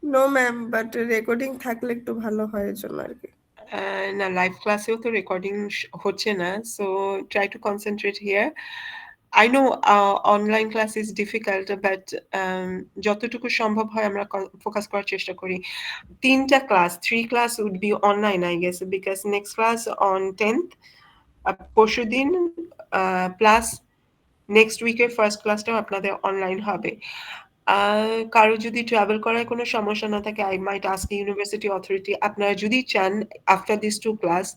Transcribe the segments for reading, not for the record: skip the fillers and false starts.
No ma'am, but recording থাকলে একটু ভালো হয় এর জন্য আর কি। না, লাইভ ক্লাসেও তো রেকর্ডিং হচ্ছে না, so try to concentrate here. I know online class is difficult, but যতটুকু সম্ভব হয় আমরা ফোকাস করার চেষ্টা করি। 3টা class, 3 class would be online I guess, because next class on 10th, পরশুদিন, প্লাস নেক্সট উইকের ফার্স্ট ক্লাসটাও আপনাদের অনলাইন হবে। কারো যদি ট্রাভেল করার কোনো সমস্যা না থাকে, I might ask university authority, আপনারা যদি চান after this 2 class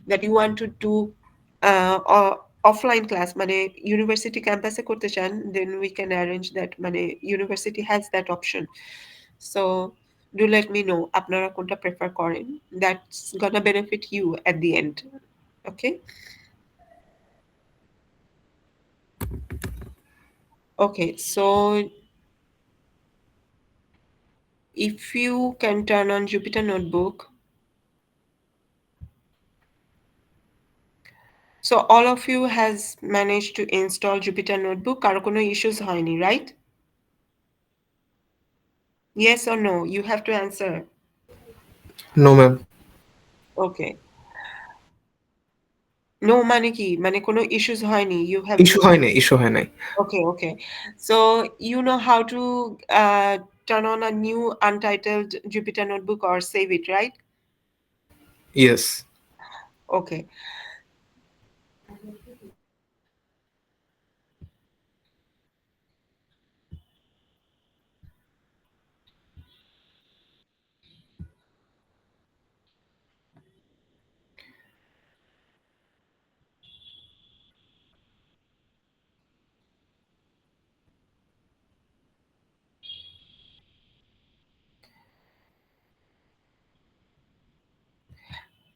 that you want to do offline class, মানে ইউনিভার্সিটি ক্যাম্পাসে করতে চান, then we can arrange that, মানে university has that option. So do let me know আপনারা কোনটা প্রেফার করেন, that's gonna benefit you at the end. Okay, okay, so if you can turn on Jupyter Notebook. So all of you has managed to install Jupyter Notebook. কারো কোনো issues হয়নি, right? Yes or no? You have to answer. No ma'am. Okay. No মানে কি? মানে কোনো issues হয়নি. You have issue হয় নাই, ইস্যু হয় নাই। okay, okay. So you know how to turn on a new untitled Jupyter Notebook or save it, right? Yes. Okay.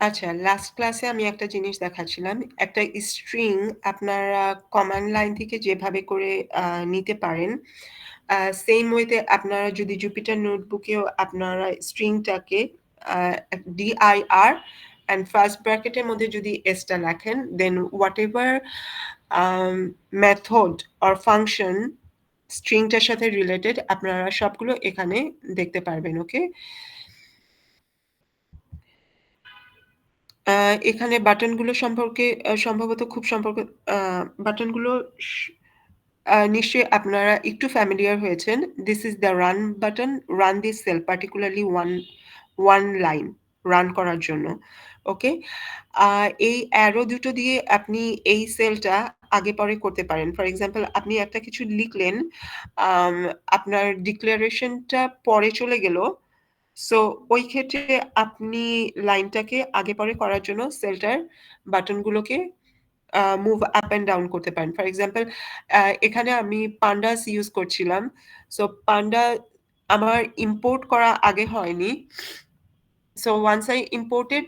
আচ্ছা, লাস্ট ক্লাসে আমি একটা জিনিস দেখাচ্ছিলাম। একটা স্ট্রিং আপনারা কমান্ড লাইন থেকে যেভাবে করে নিতে পারেন, সেম ওয়েতে আপনারা যদি জুপিটার নোটবুকেও আপনারা স্ট্রিংটাকে dir অ্যান্ড ফার্স্ট ব্র্যাকেটের মধ্যে যদি এসটা লেখেন, then whatever method or function স্ট্রিংটার সাথে রিলেটেড আপনারা সবগুলো এখানে দেখতে পারবেন। ওকে, এখানে বাটনগুলো সম্পর্কে সম্ভবত খুব বাটনগুলো নিশ্চয়ই আপনারা একটু ফ্যামিলিয়ার হয়েছেন। This is the run button, run this cell, particularly one line run করার জন্য। ওকে, এই অ্যারো দুটো দিয়ে আপনি এই সেলটা আগে পরে করতে পারেন। ফর এক্সাম্পল, আপনি একটা কিছু লিখলেন, আপনার ডিক্লারেশনটা পরে চলে গেল, সো ওই ক্ষেত্রে আপনি লাইনটাকে আগে পরে করার জন্য সেলটার বাটনগুলোকে মুভ আপ অ্যান্ড ডাউন করতে পারেন। ফর এক্সাম্পল, এখানে আমি পান্ডাস ইউজ করছিলাম, সো পান্ডা আমার ইম্পোর্ট করা আগে হয়নি, সো ওয়ান্স আই ইম্পোর্টেড,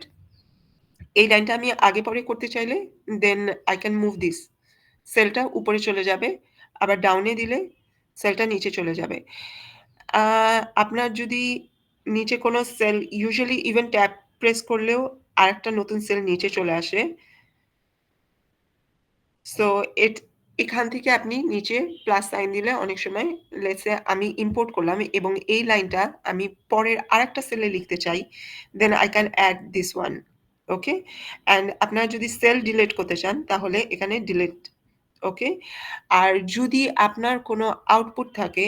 এই লাইনটা আমি আগে পরে করতে চাইলে then I can move this, সেলটা উপরে চলে যাবে, আবার ডাউনে দিলে সেলটা নিচে চলে যাবে। আপনার যদি নিচে কোনো cell, usually even tab press করলেও আরেকটা নতুন সেল নিচে চলে আসে, সো এখান থেকে আপনি নিচে প্লাস সাইন দিলে অনেক সময়, লেটস সে আমি ইম্পোর্ট করলাম এবং এই লাইনটা আমি পরের আরেকটা সেলে লিখতে চাই, then I can add this one. Okay, and আপনারা যদি সেল ডিলিট করতে চান তাহলে এখানে ডিলিট। ওকে, আর যদি আপনার কোনো আউটপুট থাকে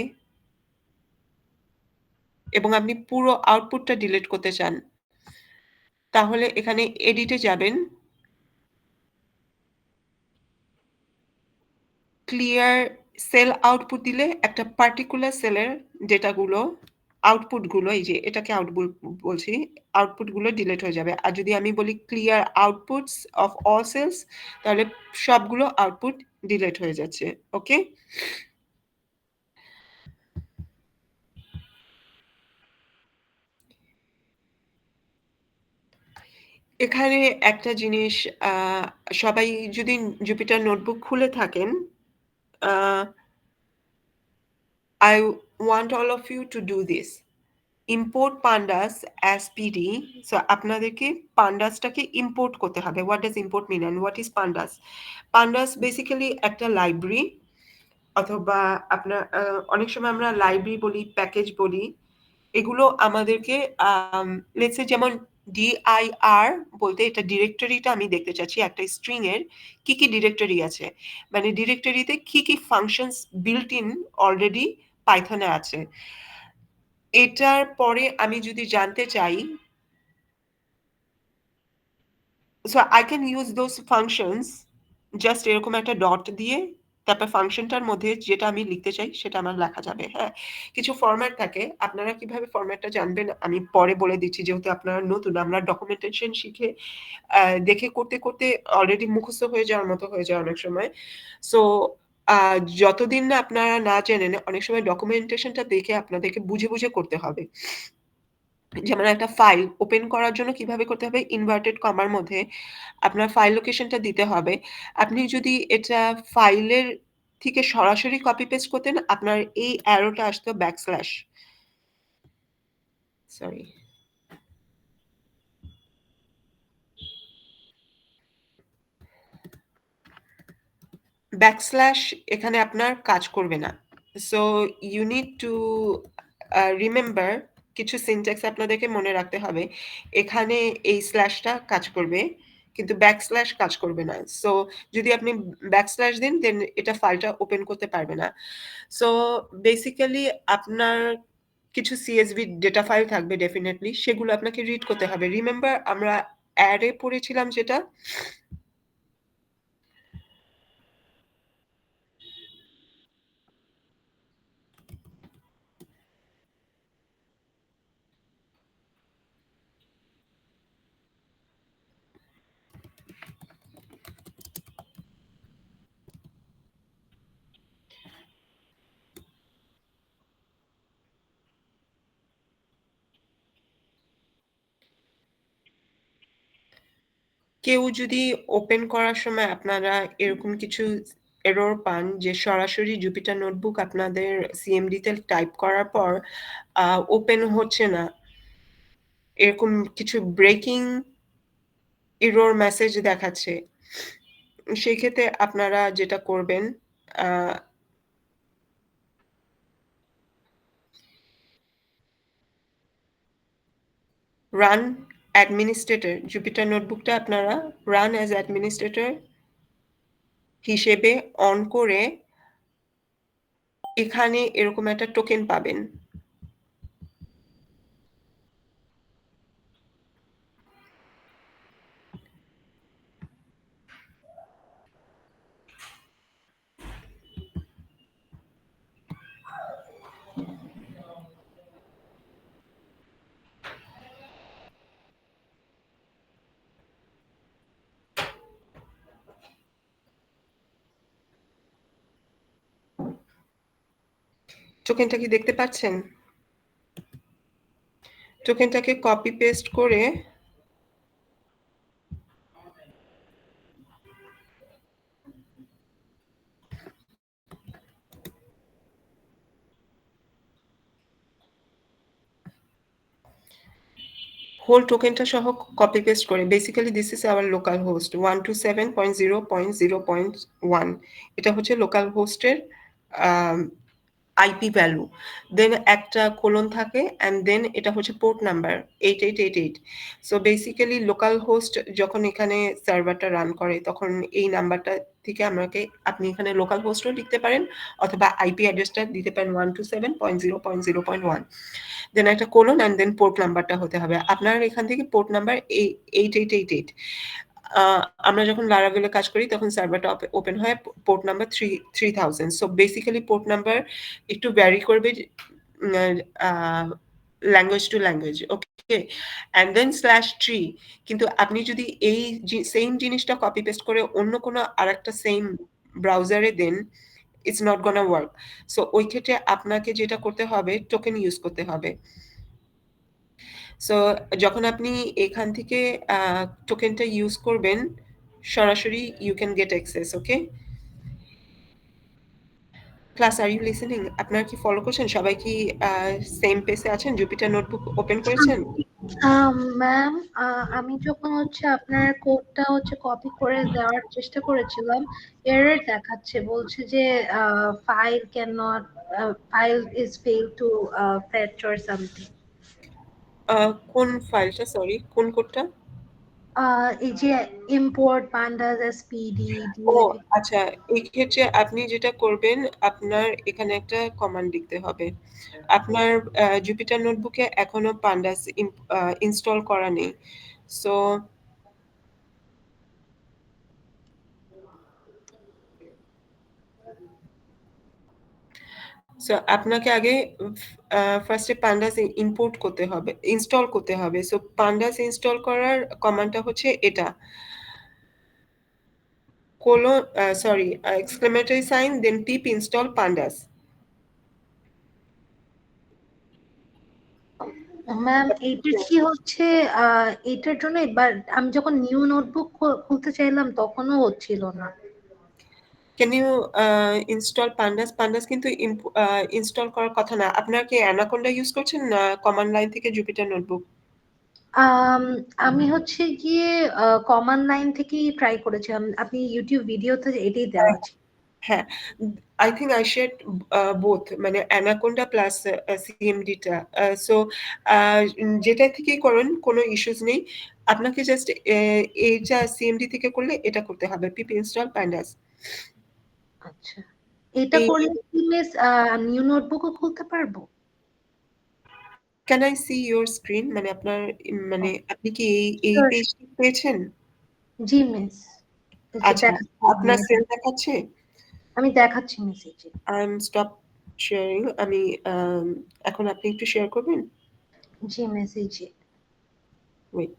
এবং আপনি পুরো আউটপুটটা ডিলিট করতে চান, তাহলে এখানে এডিটে যাবেন, ক্লিয়ার সেল আউটপুট দিলে একটা পার্টিকুলার সেলের ডেটাগুলো, আউটপুটগুলো, এই যে এটাকে আউটপুট বলছি, আউটপুটগুলো ডিলিট হয়ে যাবে। আর যদি আমি বলি clear outputs of all cells, তাহলে সবগুলো আউটপুট ডিলিট হয়ে যাচ্ছে। ওকে, এখানে একটা জিনিস, সবাই যদি জুপিটার নোটবুক খুলে থাকেন, I want all of you to do this. Import pandas as PD. So আপনাদেরকে pandas-টাকে import করতে হবে. What does import mean and what is pandas? Pandas basically একটা library অথবা আপনার অনেক সময় আমরা লাইব্রেরি বলি, প্যাকেজ বলি। এগুলো আমাদেরকে লেটস সে যেমন dir বলতে এটা ডিরেক্টরিটা আমি দেখতে চাচ্ছি একটা স্ট্রিং এর কি ডিরেক্টরি আছে। মানে ডিরেক্টরিতে কি ফাংশনস বিল্ট ইন অলরেডি পাইথনে আছে। এটার পরে আমি যদি জানতে চাই, so I can use those functions just এরকম একটা ডট দিয়ে, তারপর ফাংশনটার মধ্যে যেটা আমি লিখতে চাই সেটা আমার লেখা যাবে। হ্যাঁ, কিছু ফরম্যাট থাকে। আপনারা কিভাবে ফরম্যাটটা জানবেন আমি পরে বলে দিচ্ছি, যেহেতু আপনারা নতুন। আমরা ডকুমেন্টেশন শিখে দেখে করতে করতে অলরেডি মুখস্থ হয়ে যাওয়ার মতো হয়ে যায় অনেক সময়। সো যতদিন না আপনারা না জেনেন, অনেক সময় ডকুমেন্টেশনটা দেখে আপনাদেরকে বুঝে বুঝে করতে হবে। যেমন একটা ফাইল ওপেন করার জন্য কিভাবে করতে হবে, ইনভার্টেড কমার মধ্যে আপনার ফাইল লোকেশনটা দিতে হবে। আপনি যদি এটা ফাইলের থেকে সরাসরি কপি পেস্ট করতেন, আপনার এই অ্যারোটা আসতো ব্যাকস্ল্যাশ, সরি, ব্যাকস্ল্যাশ এখানে আপনার কাজ করবে না। So you need to remember, কিছু সিনট্যাক্স আপনাদেরকে মনে রাখতে হবে। এখানে এই স্ল্যাশটা কাজ করবে, কিন্তু ব্যাকস্ল্যাশ কাজ করবে না। সো যদি আপনি ব্যাকস্ল্যাশ দিন, দেন এটা ফাইলটা ওপেন করতে পারবে না। সো বেসিক্যালি আপনার কিছু CSV ডেটা ফাইল থাকবে ডেফিনেটলি, সেগুলো আপনাকে রিড করতে হবে। রিমেম্বার আমরা অ্যারে পড়েছিলাম যেটা, কেউ যদি ওপেন করার সময় আপনারা এরকম কিছু এরর পান যে সরাসরি জুপিটার নোটবুক আপনাদের সিএমডিতে টাইপ করার পর ওপেন হচ্ছে না, এরকম কিছু ব্রেকিং এরর মেসেজ দেখাচ্ছে, সেই ক্ষেত্রে আপনারা যেটা করবেন, রান অ্যাডমিনিস্ট্রেটর, জুপিটার নোটবুকটা আপনারা রান অ্যাজ অ্যাডমিনিস্ট্রেটর হিসেবে অন করে এখানে এরকম একটা টোকেন পাবেন। টোকেনটা কি দেখতে পাচ্ছেন? টোকেনটাকে কপি পেস্ট করে হোল টোকেনটা সহ কপি পেস্ট করে, basically this is our local host 127.0.0.1, এটা হচ্ছে লোকাল হোস্টের আইপি ভ্যালু। দেন একটা কোলন থাকে অ্যান্ড দেন এটা হচ্ছে port number 8888। So basically local host যখন এখানে সার্ভারটা রান করে, তখন এই নাম্বারটা থেকে আপনি এখানে লোকাল হোস্টও লিখতে পারেন, অথবা আইপি অ্যাড্রেসটা দিতে পারেন 127.0.0.1, দেন একটা কোলন অ্যান্ড দেন পোর্ট নাম্বারটা হতে হবে। আপনার এখান থেকে পোর্ট নাম্বার 8888। আমরা যখন লারাভেলে কাজ করি তখন সার্ভারটা ওপেন হয় port number 3000। So basically port number একটু ভ্যারি করবে language to language, okay, and then /3। কিন্তু আপনি যদি এই সেম জিনিসটা কপি পেস্ট করে অন্য কোনো আরেকটা সেম ব্রাউজারে then, it's not gonna work. So ওই ক্ষেত্রে আপনাকে যেটা করতে হবে, টোকেন ইউজ করতে হবে। সো যখন আপনি এখান থেকে টোকেনটা ইউজ করবেন, সরাসরি you can get access. Okay class, are you listening? আপনারা কি ফলো করছেন? সবাই কি সেম পেজে আছেন? জুপিটার নোটবুক ওপেন করেছেন? ম্যাম, আমি যখন হচ্ছে আপনার কোডটা হচ্ছে কপি করে দেওয়ার চেষ্টা করেছিলাম, এরর দেখাচ্ছে, বলছে যে file can not, file is fail to face or something. কোন ফাইলটা, সরি, কোন কোডটা? এই যে ইম্পোর্ট pandas এসপিডি ও df। আচ্ছা, এই ক্ষেত্রে আপনি যেটা করবেন, আপনার এখানে একটা কমান্ড লিখতে হবে। আপনার জুপিটার নোটবুকে এখনো পান্ডাস ইনস্টল করা নেই, সো আপনাকে আগে ফার্স্টে পান্ডাস ইম্পোর্ট করতে হবে, ইনস্টল করতে হবে। সো পান্ডাস ইনস্টল করার কমান্ডটা হচ্ছে এটা, কোলন, সরি, এক্সক্লেমেটরি সাইন, দেন পিপ ইনস্টল পান্ডাস। ম্যাম, এইটার কি হচ্ছে, এটার জন্য এবার আমি যখন নিউ নোটবুক খুলতে চাইলাম তখনও হচ্ছিল না। Can you install pandas? Pandas কিন্তু ইনস্টল করার কথা না। আপনারা কি অ্যানাকোন্ডা ইউজ করছেন না কমান্ড লাইন থেকে জুপিটার নোটবুক? আমি হচ্ছে গিয়ে কমান্ড লাইন থেকেই ট্রাই করেছিলাম, আপনি ইউটিউব ভিডিওতে এটাই দেওয়া আছে। হ্যাঁ, I think I share both, মানে অ্যানাকোন্ডা প্লাস সিএমডিটা। সো যেটা থেকেই করেন কোনো ইস্যুস নেই। আপনাকে জাস্ট এইটা সিএমডি থেকে করলে এটা করতে হবে, পিপ ইনস্টল পান্ডাস। আচ্ছা, এটা এই করলে কি মিস নিউ নোটবুকও খুলতে পারবো? Can I C your screen? মানে আপনার মানে আপনি কি এই Sure, পেজটি পেয়েছেন? জি মিস, আচ্ছা, আপনার সেল দেখাচ্ছে? আমি দেখাচ্ছি মিস, এই যে। I am stop sharing. আমি এখন আপনি একটু শেয়ার করবেন? জি মিস, এই যে। ওয়েট।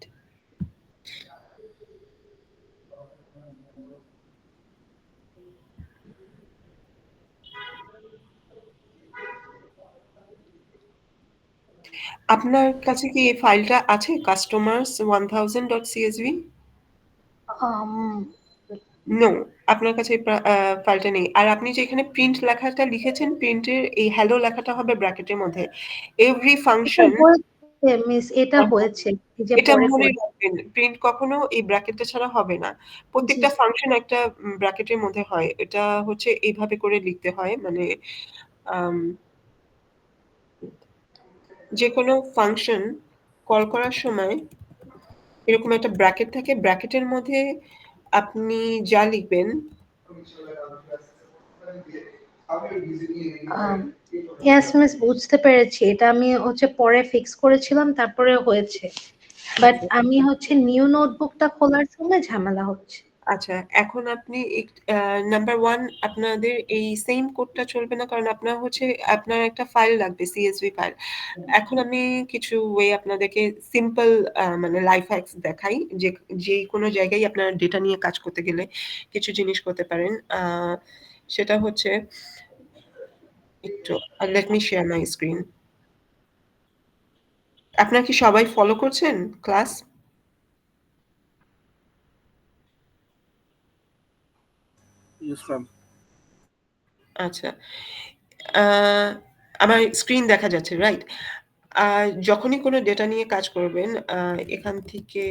আপনার কাছে কি এই ফাইলটা আছে, কাস্টমার্স 1000.csv? নো, আপনার কাছে ফাইলটা নেই। আর আপনি যে এখানে প্রিন্ট লেখাটা লিখেছেন, প্রিন্টের এই হ্যালো লেখাটা হবে ব্র্যাকেটের মধ্যে। এভরি ফাংশন, মিস এটা হয়েছে, এই যে এটা পরে মনে করে। রাখবেন, প্রিন্ট কখনো এই ব্র্যাকেটটা ছাড়া হবে না। জি প্রত্যেকটা ফাংশন একটা ব্র্যাকেটের মধ্যে হয়। এটা হচ্ছে এইভাবে করে লিখতে হয়, মানে আম, যে কোনো ফাংশন কল করার সময় এরকম একটা ব্র্যাকেট থাকে, ব্র্যাকেটের মধ্যে আপনি যা লিখবেন। ইয়েস মিস, বুঝতে পেরেছি, এটা আমি হচ্ছে পরে ফিক্স করেছিলাম, তারপরে হয়েছে, বাট আমি হচ্ছে নিউ নোটবুকটা খোলার সময় ঝামেলা হচ্ছে। আচ্ছা, এখন আপনি নাম্বার 1, আপনাদের এই সেম কোডটা চলবে না, কারণ আপনার হচ্ছে আপনার একটা ফাইল লাগবে, সিএসভি ফাইল। এখন আমি কিছু ওয়ে আপনাদেরকে সিম্পল মানে লাইফ হ্যাকস দেখাই, যে যে কোনো জায়গায় আপনার ডেটা নিয়ে কাজ করতে গেলে কিছু জিনিস করতে পারেন। সেটা হচ্ছে, একটু let me share my screen. আপনারা কি সবাই ফলো করছেন ক্লাস? Yes, ma'am. আচ্ছা, আমার স্ক্রিন দেখা যাচ্ছে, রাইট? যখনই কোনো ডেটা নিয়ে কাজ করবেন, এখান থেকে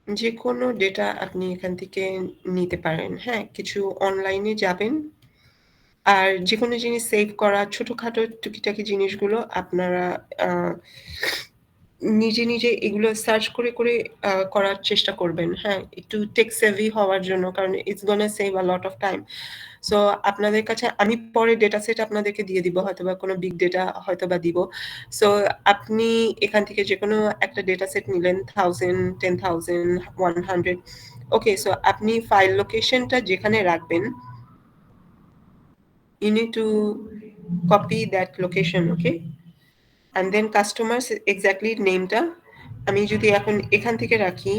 যে কোনো ডেটা আপনি এখান থেকে নিতে পারেন। হ্যাঁ, কিছু অনলাইনে যাবেন, আর যে কোনো জিনিস সেভ করা, ছোটখাটো টুকিটাকি জিনিসগুলো আপনারা নিজে নিজে এগুলো সার্চ করে করে করার চেষ্টা করবেন। হ্যাঁ, একটু টেক সেভি হওয়ার জন্য, কারণ it's gonna save a lot of time. So আপনাদের কাছে আমি পরে ডেটা সেট আপনাদেরকে দিয়ে দিব, হয়তোবা কোনো বিগ ডেটা হয়তোবা দিব। সো আপনি এখান থেকে যে কোনো একটা ডেটা সেট নিলেন, 1000, 10,000, 100। ওকে, সো আপনি ফাইল লোকেশনটা যেখানে রাখবেন, you need to copy that location, okay? And then customers exactly nameটা আমি যদি এখন এখান থেকে রাখি,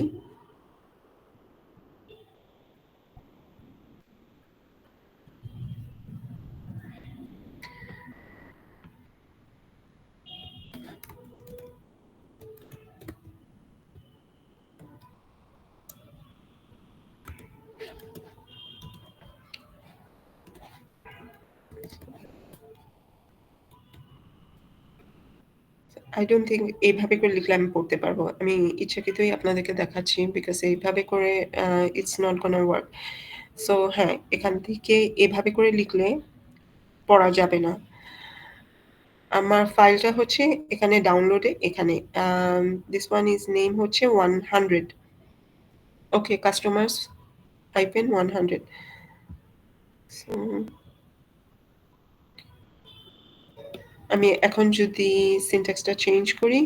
আই ডোন্ট থিংক এইভাবে করে লিখলে আমি পড়তে পারবো। আমি ইচ্ছাকৃতই আপনাদেরকে দেখাচ্ছি বিকজ এইভাবে করে it's not gonna work. So হ্যাঁ, এখান থেকে এভাবে করে লিখলে পড়া যাবে না। আমার ফাইলটা হচ্ছে এখানে ডাউনলোডে, এখানে দিস ওয়ান ইজ নেম হচ্ছে 100। ওকে, কাস্টমার্স হাইফেন 100। সো আমি এখন যদি সিনট্যাক্সটা চেঞ্জ করি,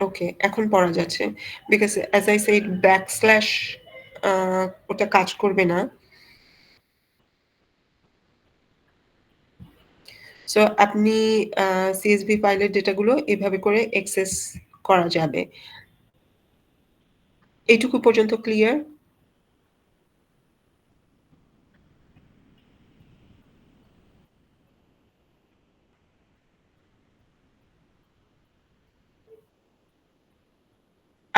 ওকে, এখন পড়া যাচ্ছে because as I said backslash ওটা কাজ করবে না। সো আপনি সিএসভি ফাইলের ডেটাগুলো এভাবে করে অ্যাক্সেস করা যাবে। এইটুকু পর্যন্ত ক্লিয়ার?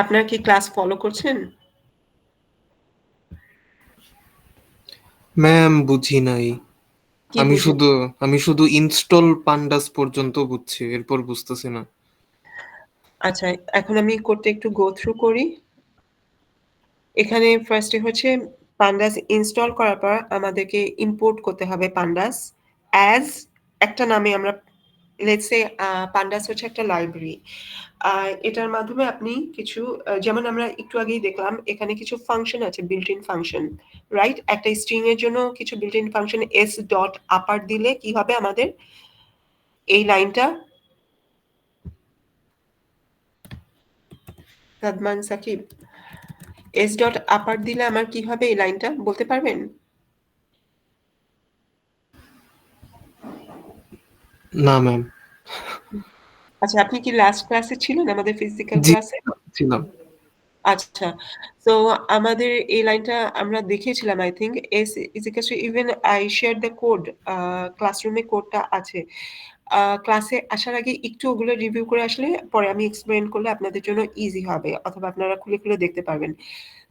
আপনারা কি ক্লাস ফলো করছেন? ম্যাম বুঝি নাই। কি আমি বুঝেন? শুধু আমি শুধু ইনস্টল পান্ডাস পর্যন্ত বুঝছি, এরপর বুঝতেছি না। আচ্ছা, এখন আমি কোডটা একটু গো থ্রু করি। এখানে ফার্স্টে হচ্ছে পান্ডাস ইনস্টল করার পর আমাদেরকে ইম্পোর্ট করতে হবে পান্ডাস অ্যাজ একটা নামে। আমরা লেটস সে পান্ডাস হচ্ছে একটা লাইব্রেরি। এটার মাধ্যমে আপনি কিছু যেমন আমরা একটু আগেই দেখলাম এখানে কিছু ফাংশন আছে, বিল্ট ইন ফাংশন, রাইট? একটা স্ট্রিং এর জন্য কিছু built in function S dot upper দিলে কি হবে আমাদের এই লাইনটা? Sadman Sakib, S dot upper দিলে আমার কি হবে এই লাইনটা বলতে পারবেন? না ম্যাম। আচ্ছা, আপনি কি লাস্ট ক্লাসে ছিলেন, আমাদের ফিজিক্যাল জি ক্লাসে? ছিলাম। আচ্ছা, তো আমাদের এই লাইনটা আমরা দেখিয়েছিলাম I think S is equals two, even I share the code, ক্লাসরুমে কোডটা আছে। ক্লাসে আসার আগে একটু ওগুলো রিভিউ করে আসলে পরে আমি এক্সপ্লেন করলে আপনাদের জন্য ইজি হবে, অথবা আপনারা খুলে খুলে দেখতে পারবেন।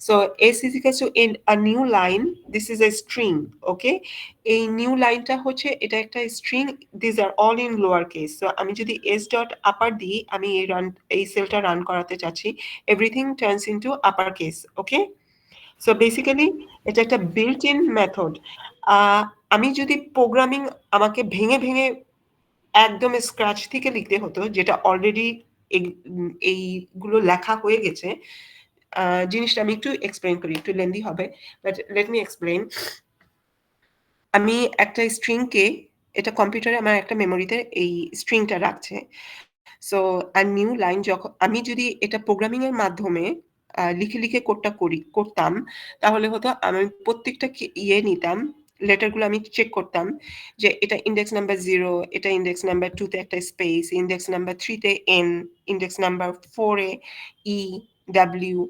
So S is equals to in a new line, this is a string, okay? এই নিউ লাইনটা হচ্ছে এটা একটা string, these are all in lower case. So আমি যদি s dot upper দিই, আমি এই সেলটা রান করাতে চাচ্ছি, everything turns into upper case, okay? So basically এটা একটা built in method. আমি যদি প্রোগ্রামিং আমাকে ভেঙে ভেঙে একদম স্ক্র্যাচ থেকে লিখতে হতো, যেটা অলরেডি এইগুলো লেখা হয়ে গেছে, জিনিসটা আমি একটু এক্সপ্লেন করি, একটু লেন্দি হবে, বাট লেট মি এক্সপ্লেন। আমি একটা স্ট্রিংকে, এটা কম্পিউটারে আমার একটা মেমোরিতে এই স্ট্রিংটা রাখছে। সো আর নিউ লাইন যখন আমি যদি এটা প্রোগ্রামিং এর মাধ্যমে লিখে লিখে করতাম, তাহলে হতো আমি প্রত্যেকটা ইয়ে নিতাম, লেটারগুলো আমি চেক করতাম যে এটা ইন্ডেক্স নাম্বার 0, এটা ইন্ডেক্স নাম্বার 2 তে একটা স্পেস, ইন্ডেক্স নাম্বার 3 তে এন, ইন্ডেক্স নাম্বার 4 এ ই ডাব্লিউ,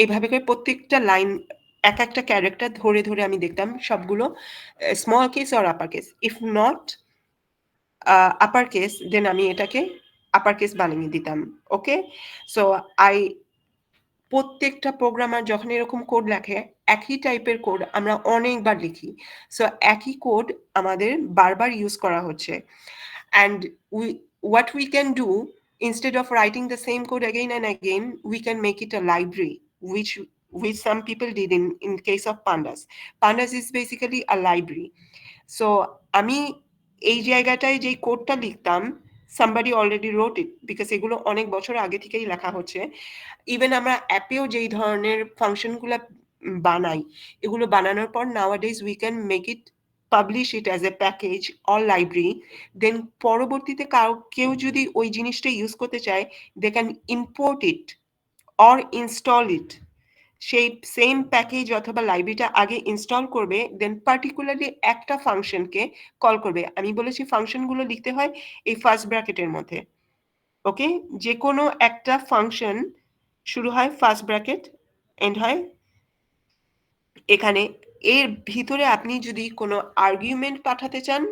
এভাবে করে প্রত্যেকটা লাইন এক একটা ক্যারেক্টার ধরে ধরে আমি দেখতাম সবগুলো small case or upper case. If not upper case, then আমি এটাকে আপার কেস বানিয়ে দিতাম, ওকে? সো আই প্রত্যেকটা প্রোগ্রামার যখন এরকম কোড লেখে, একই টাইপের কোড আমরা অনেকবার লিখি। সো একই কোড আমাদের বারবার ইউজ করা হচ্ছে। And what we can do, instead of writing the same code again and again, we can make it a library, which some people did in case of Pandas. Pandas is basically a library. So আমি এই জায়গাটায় যে কোডটা লিখতাম, somebody already wrote it, because এগুলো অনেক বছর আগে থেকেই লেখা হচ্ছে। ইভেন আমরা অ্যাপেও যেই ধরনের ফাংশনগুলো বানাই, এগুলো বানানোর পর nowadays we can make it, publish it as a package or library, then পরবর্তীতে কেউ যদি ওই জিনিসটা ইউজ করতে চায়, they can import it or install it। সেই সেম প্যাকেজ অথবা লাইব্রেরিটা আগে ইনস্টল করবে, দেন পার্টিকুলারলি একটা ফাংশনকে কল করবে। আমি বলেছি ফাংশনগুলো লিখতে হয় এই ফার্স্ট ব্র্যাকেটের মধ্যে, ওকে? যে কোনো একটা ফাংশন শুরু হয় ফার্স্ট ব্র্যাকেট, এন্ড হয় এখানে। এর ভিতরে আপনি যদি কোনো আর্গুমেন্ট পাঠাতে চান,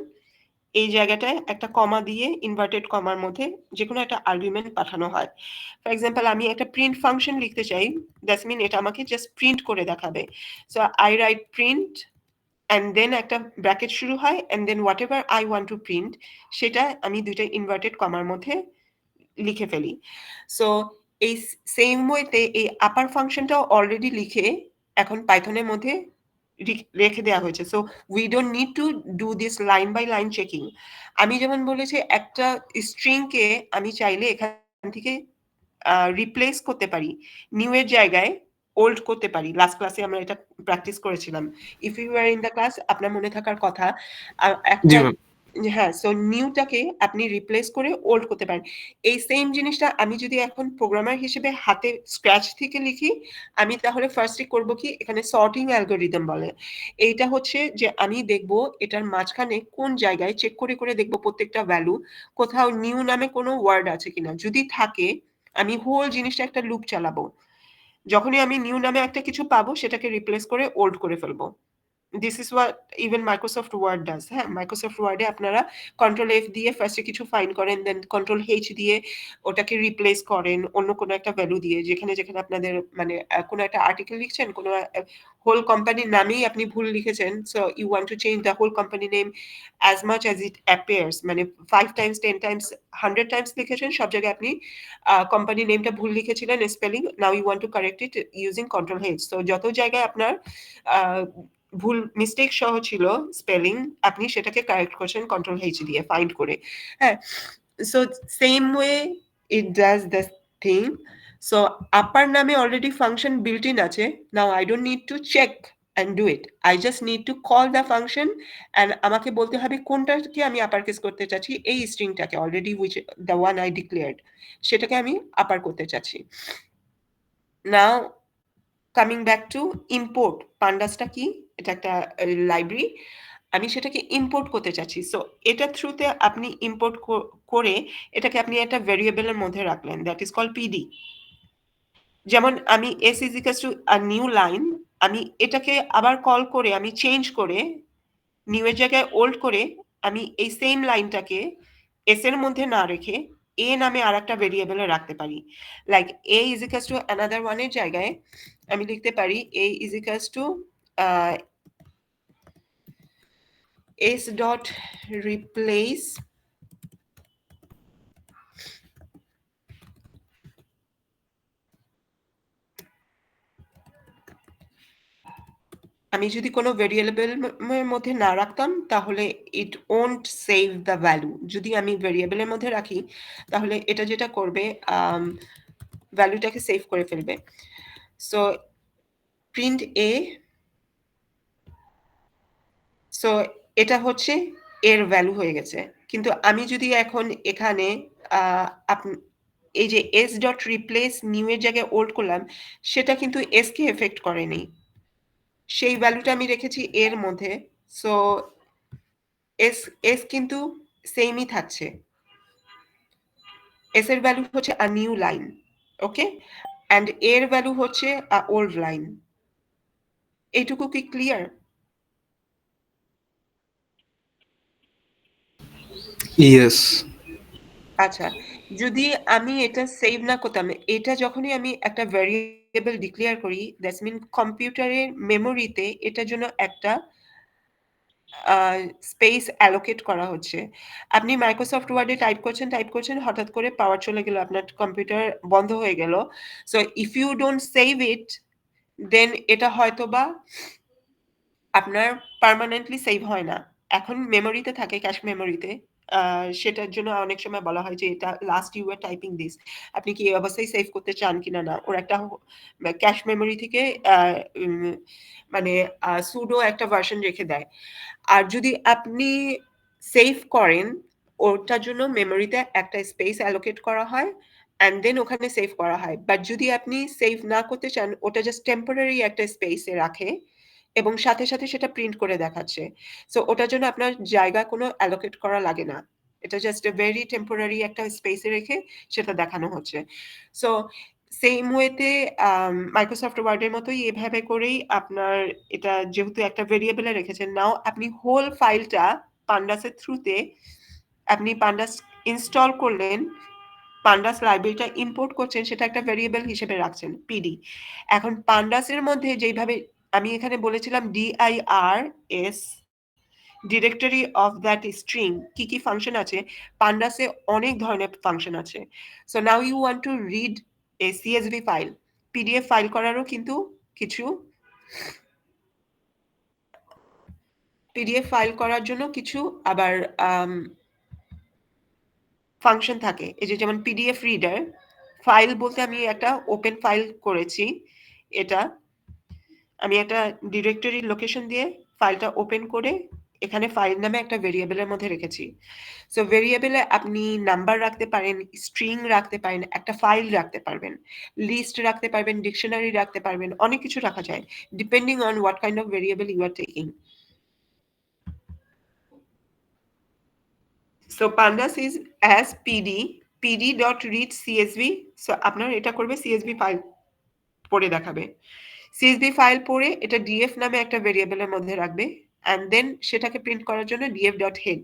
এই জায়গাটায় একটা কমা দিয়ে ইনভার্টেড কমার মধ্যে যে কোনো একটা আর্গুমেন্ট পাঠানো হয়। ফর এক্সাম্পল আমি একটা প্রিন্ট ফাংশন লিখতে চাই, দ্যাটস মিন এটা আমাকে জাস্ট প্রিন্ট করে দেখাবে। So I write print and then একটা ব্র্যাকেট শুরু হয় and then whatever I want to print সেটা আমি দুইটা ইনভার্টেড কমার মধ্যে লিখে ফেলি। সো এই সেম ওয়েতে এই আপার ফাংশনটাও অলরেডি লিখে এখন পাইথনের মধ্যে রেখে দেওয়া হয়েছে। So we don't need to do this line by line checking. আমি যেমন বলেছি একটা স্ট্রিংকে আমি চাইলে এখান থেকে রিপ্লেস করতে পারি, নিউ এর জায়গায় ওল্ড করতে পারি। লাস্ট ক্লাসে আমরা এটা প্র্যাকটিস করেছিলাম। If you are in the class, আপনার মনে থাকার কথা জি একটা ম্যাম। হ্যাঁ, সো নিউটাকে আপনি রিপ্লেস করে ওল্ড করতে পারেন। এই সেম জিনিসটা আমি যদি এখন প্রোগ্রামার হিসেবে হাতে স্ক্র্যাচ থেকে লিখি, আমি তাহলে ফার্স্টে করব কি, এখানে সর্টিং অ্যালগোরিদম বলে। এইটা হচ্ছে যে আমি দেখব এটার মাঝখানে কোন জায়গায় চেক করে করে দেখব প্রত্যেকটা ভ্যালু কোথাও নিউ নামে কোনো ওয়ার্ড আছে কিনা। যদি থাকে আমি হোল জিনিসটা একটা লুপ চালাবো। যখনই আমি নিউ নামে একটা কিছু পাবো সেটাকে রিপ্লেস করে ওল্ড করে ফেলবো। This is what even Microsoft Word does. হ্যাঁ, মাইক্রোসফট ওয়ার্ডে আপনারা কন্ট্রোল এফ দিয়ে ফার্স্টে কিছু ফাইন্ড করেন, দেন কন্ট্রোল এইচ দিয়ে ওটাকে রিপ্লেস করেন অন্য কোনো একটা ভ্যালু দিয়ে। যেখানে যেখানে আপনাদের মানে কোনো একটা আর্টিকেল লিখছেন, কোনো হোল কোম্পানির নামেই আপনি ভুল লিখেছেন, so you want to change the whole company name as much as it appears, মানে 5 টাইমস 10 টাইমস 100 টাইমস লিখেছেন, সব জায়গায় আপনি কোম্পানি নেমটা ভুল লিখেছিলেন spelling, now you want to correct it using control H. তো যত জায়গায় আপনার ভুল মিস্টেক সহ ছিল স্পেলিং, আপনি সেটাকে কারেক্ট করছেন কন্ট্রোল এইচ দিয়ে ফাইন্ড করে। হ্যাঁ, so same way it does the thing. So upper নামে অলরেডি ফাংশন বিল্ট ইন আছে। Now I don't need to check and do it. I just need to call the function and আমাকে বলতে হবে কোনটাকে আমি upper case করতে চাচ্ছি। এই স্ট্রিংটাকে already which the one I declared সেটাকে আমি আপার করতে চাচ্ছি। Now coming back to import, পান্ডাসটা কি, এটা একটা লাইব্রেরি, আমি সেটাকে ইম্পোর্ট করতে চাচ্ছি। সো এটা থ্রুতে আপনি ইম্পোর্ট করে এটাকে আপনি একটা ভেরিয়েবলের মধ্যে রাখলেন, দ্যাট ইজ কল পিডি। যেমন আমি S is equals to a new line, আমি এটাকে আবার কল করে আমি চেঞ্জ করে নিউ এর জায়গায় ওল্ড করে আমি এই সেম লাইনটাকে এস এর মধ্যে না রেখে এ নামে আর একটা ভেরিয়েবলে রাখতে পারি। Like A is equals to another ওয়ানের জায়গায় আমি লিখতে পারি A is equals to S dot replace আমি যদি কোনো ভেরিয়েবল মধ্যে না রাখতাম তাহলে it won't save the value. যদি আমি ভেরিয়েবলের মধ্যে রাখি তাহলে এটা যেটা করবে ভ্যালুটাকে সেভ করে ফেলবে। সো প্রিন্ট এ, সো এটা হচ্ছে এর ভ্যালু হয়ে গেছে। কিন্তু আমি যদি এখন এখানে এই যে এস ডট রিপ্লেস নিউ এর জায়গায় ওল্ড করলাম, সেটা কিন্তু এস কে এফেক্ট করেনি, সেই ভ্যালুটা আমি রেখেছি এর মধ্যে। সো এস এস কিন্তু সেমই থাকছে, এস এর ভ্যালু হচ্ছে a new line, okay, and এর ভ্যালু হচ্ছে আ ওল্ড লাইন। এইটুকু কি ক্লিয়ার? ইয়েস। আচ্ছা, যদি আমি এটা সেভ না করতাম, এটা যখনই আমি একটা ভ্যারিয়েবল ডিক্লেয়ার করি, দ্যাটস মিন কম্পিউটারের মেমোরিতে এটার জন্য একটা স্পেস অ্যালোকেট করা হচ্ছে। আপনি মাইক্রোসফট ওয়ার্ডে টাইপ করছেন, হঠাৎ করে পাওয়ার চলে গেল, আপনার কম্পিউটার বন্ধ হয়ে গেল। So if you don't save it, then এটা হয়তো বা আপনার পার্মানেন্টলি সেভ হয় না, এখন মেমোরিতে থাকে, ক্যাশ মেমোরিতে। সেটার জন্য অনেক সময় বলা হয় যে এটা last you are typing this, আপনি কি এই অবস্থায় সেভ করতে চান কিনা না। ওর একটা ক্যাশ মেমোরি থেকে মানে সুডো একটা ভার্সন রেখে দেয়। আর যদি আপনি সেভ করেন, ওটার জন্য মেমোরিতে একটা স্পেস অ্যালোকেট করা হয় অ্যান্ড দেন ওখানে সেভ করা হয়। বাট যদি আপনি সেভ না করতে চান, ওটা জাস্ট টেম্পোরারি একটা স্পেসে রাখে এবং সাথে সাথে সেটা প্রিন্ট করে দেখাচ্ছে। সো ওটার জন্য আপনার জায়গা কোনো অ্যালোকেট করা লাগে না, এটা জাস্ট ভেরি টেম্পোরারি একটা স্পেসে রেখে সেটা দেখানো হচ্ছে। সো সেম ওয়েতে মাইক্রোসফট ওয়ার্ডের মতোই এভাবে করেই আপনার এটা যেহেতু একটা ভেরিয়েবলে রেখেছেন, নাও আপনি হোল ফাইলটা পান্ডাসের থ্রুতে আপনি পান্ডাস ইনস্টল করলেন, পান্ডাস লাইব্রেরিটা ইম্পোর্ট করছেন, সেটা একটা ভেরিয়েবল হিসেবে রাখছেন পিডি। এখন পান্ডাসের মধ্যে যেইভাবে আমি এখানে বলেছিলাম DIRS directory of that string কি কি ফাংশন আছে, পান্ডাসে অনেক ধরনের ফাংশন আছে। So now you want to read a CSV file, PDF file করারও কিন্তু কিছু PDF ফাইল করার জন্য কিছু আবার ফাংশন থাকে। এই যে যেমন PDF রিডার ফাইল বলতে আমি একটা ওপেন ফাইল করেছি, এটা আমি একটা ডিরেক্টরি লোকেশন দিয়ে ফাইলটা ওপেন করে এখানে ফাইল নামে একটা ভেরিয়েবলের মধ্যে রেখেছি। সো ভেরিয়েবলে আপনি নাম্বার রাখতে পারেন, স্ট্রিং রাখতে পারেন, একটা ফাইল রাখতে পারবেন, লিস্ট রাখতে পারবেন, ডিকশনারি রাখতে পারবেন, অনেক কিছু রাখা যায় depending on what kind of variable you are taking. So pandas is as pd.read CSV. So আপনার এটা করবে CSV ফাইল পড়ে দেখাবে, CSV ফাইল পড়ে এটা df নামে একটা ভেরিয়েবলের মধ্যে রাখবে, and then সেটাকে প্রিন্ট করার জন্য df.head।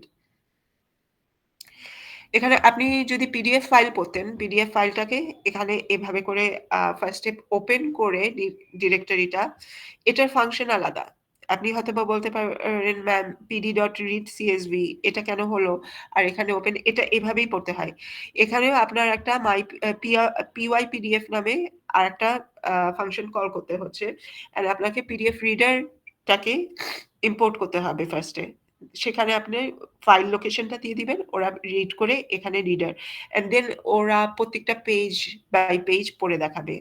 এখানে আপনি যদি PDF ফাইল পড়তেন, PDF ফাইলটাকে এখানে এভাবে করে ফার্স্ট স্টেপ ওপেন করে ডিরেক্টরিটা, এটার ফাংশন আলাদা। আপনি হয়তো বা বলতে পারেন ম্যাম pd.read CSV এটা কেন হলো, আর এখানে ওপেন, এটা এভাবেই পড়তে হয়। এখানেও আপনার একটা pypdf নামে আর একটা ফাংশন কল করতে হচ্ছে, আর আপনাকে PDF রিডারটাকে ইম্পোর্ট করতে হবে ফার্স্টে। সেখানে আপনি ফাইল লোকেশনটা দিয়ে দিবেন, ওরা রিড করে এখানে রিডার, এন্ড দেন ওরা প্রত্যেকটা পেজ বাই পেজ পড়ে দেখাবে।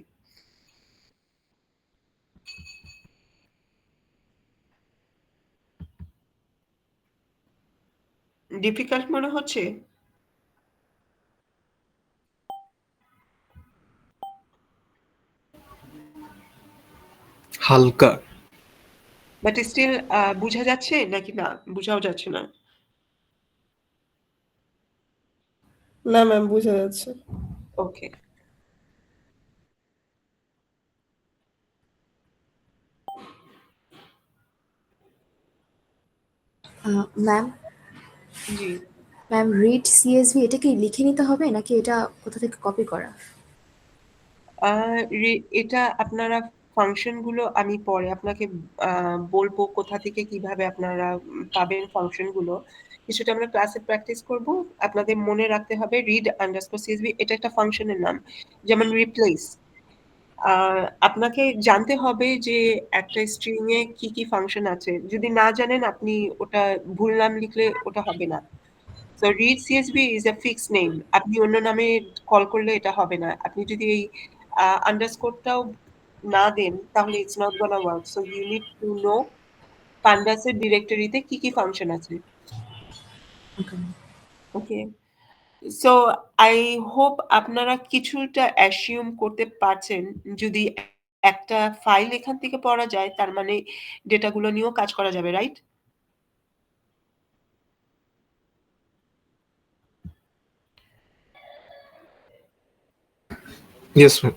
ডিফিকাল্ট মনে হচ্ছে? হালকা। বাট স্টিল বোঝা যাচ্ছে নাকি না বোঝাও যাচ্ছে না? না ম্যাম, বোঝা যাচ্ছে। ওকে, ম্যাম জি। ম্যাম রিড CSV এটা কি লিখে নিতে হবে নাকি এটা কোথা থেকে কপি করা? এটা আপনারা ফাংশন গুলো আমি পরে আপনাকে বলবো কোথা থেকে কিভাবে আপনারা পাবেন ফাংশন গুলো, কিছুটা আমরা ক্লাসে প্র্যাকটিস করব। আপনাদের মনে রাখতে হবে read_CSV এটা একটা ফাংশনের নাম, যেমন রিপ্লেস। আপনাকে জানতে হবে যে একটা স্ট্রিং এ কি কি ফাংশন আছে, যদি না জানেন আপনি ওটা ভুল নাম লিখলে ওটা হবে না। So read CSV is a fixed name. আপনি অন্য নামে কল করলে এটা হবে না। আপনি যদি এই আন্ডারস্কোরটাও না দেন তাহলে it's not gonna work. So you need to know pandas-এর ডিরেক্টরিতে কি কি ফাংশন আছে। ওকে ওকে, সো আই হোপ আপনারা কিছুটা অ্যাসিউম করতে পারছেন, যদি একটা ফাইল এখান থেকে পড়া যায় তার মানে ডেটাগুলো নিয়েও কাজ করা যাবে, রাইট? Yes ma'am.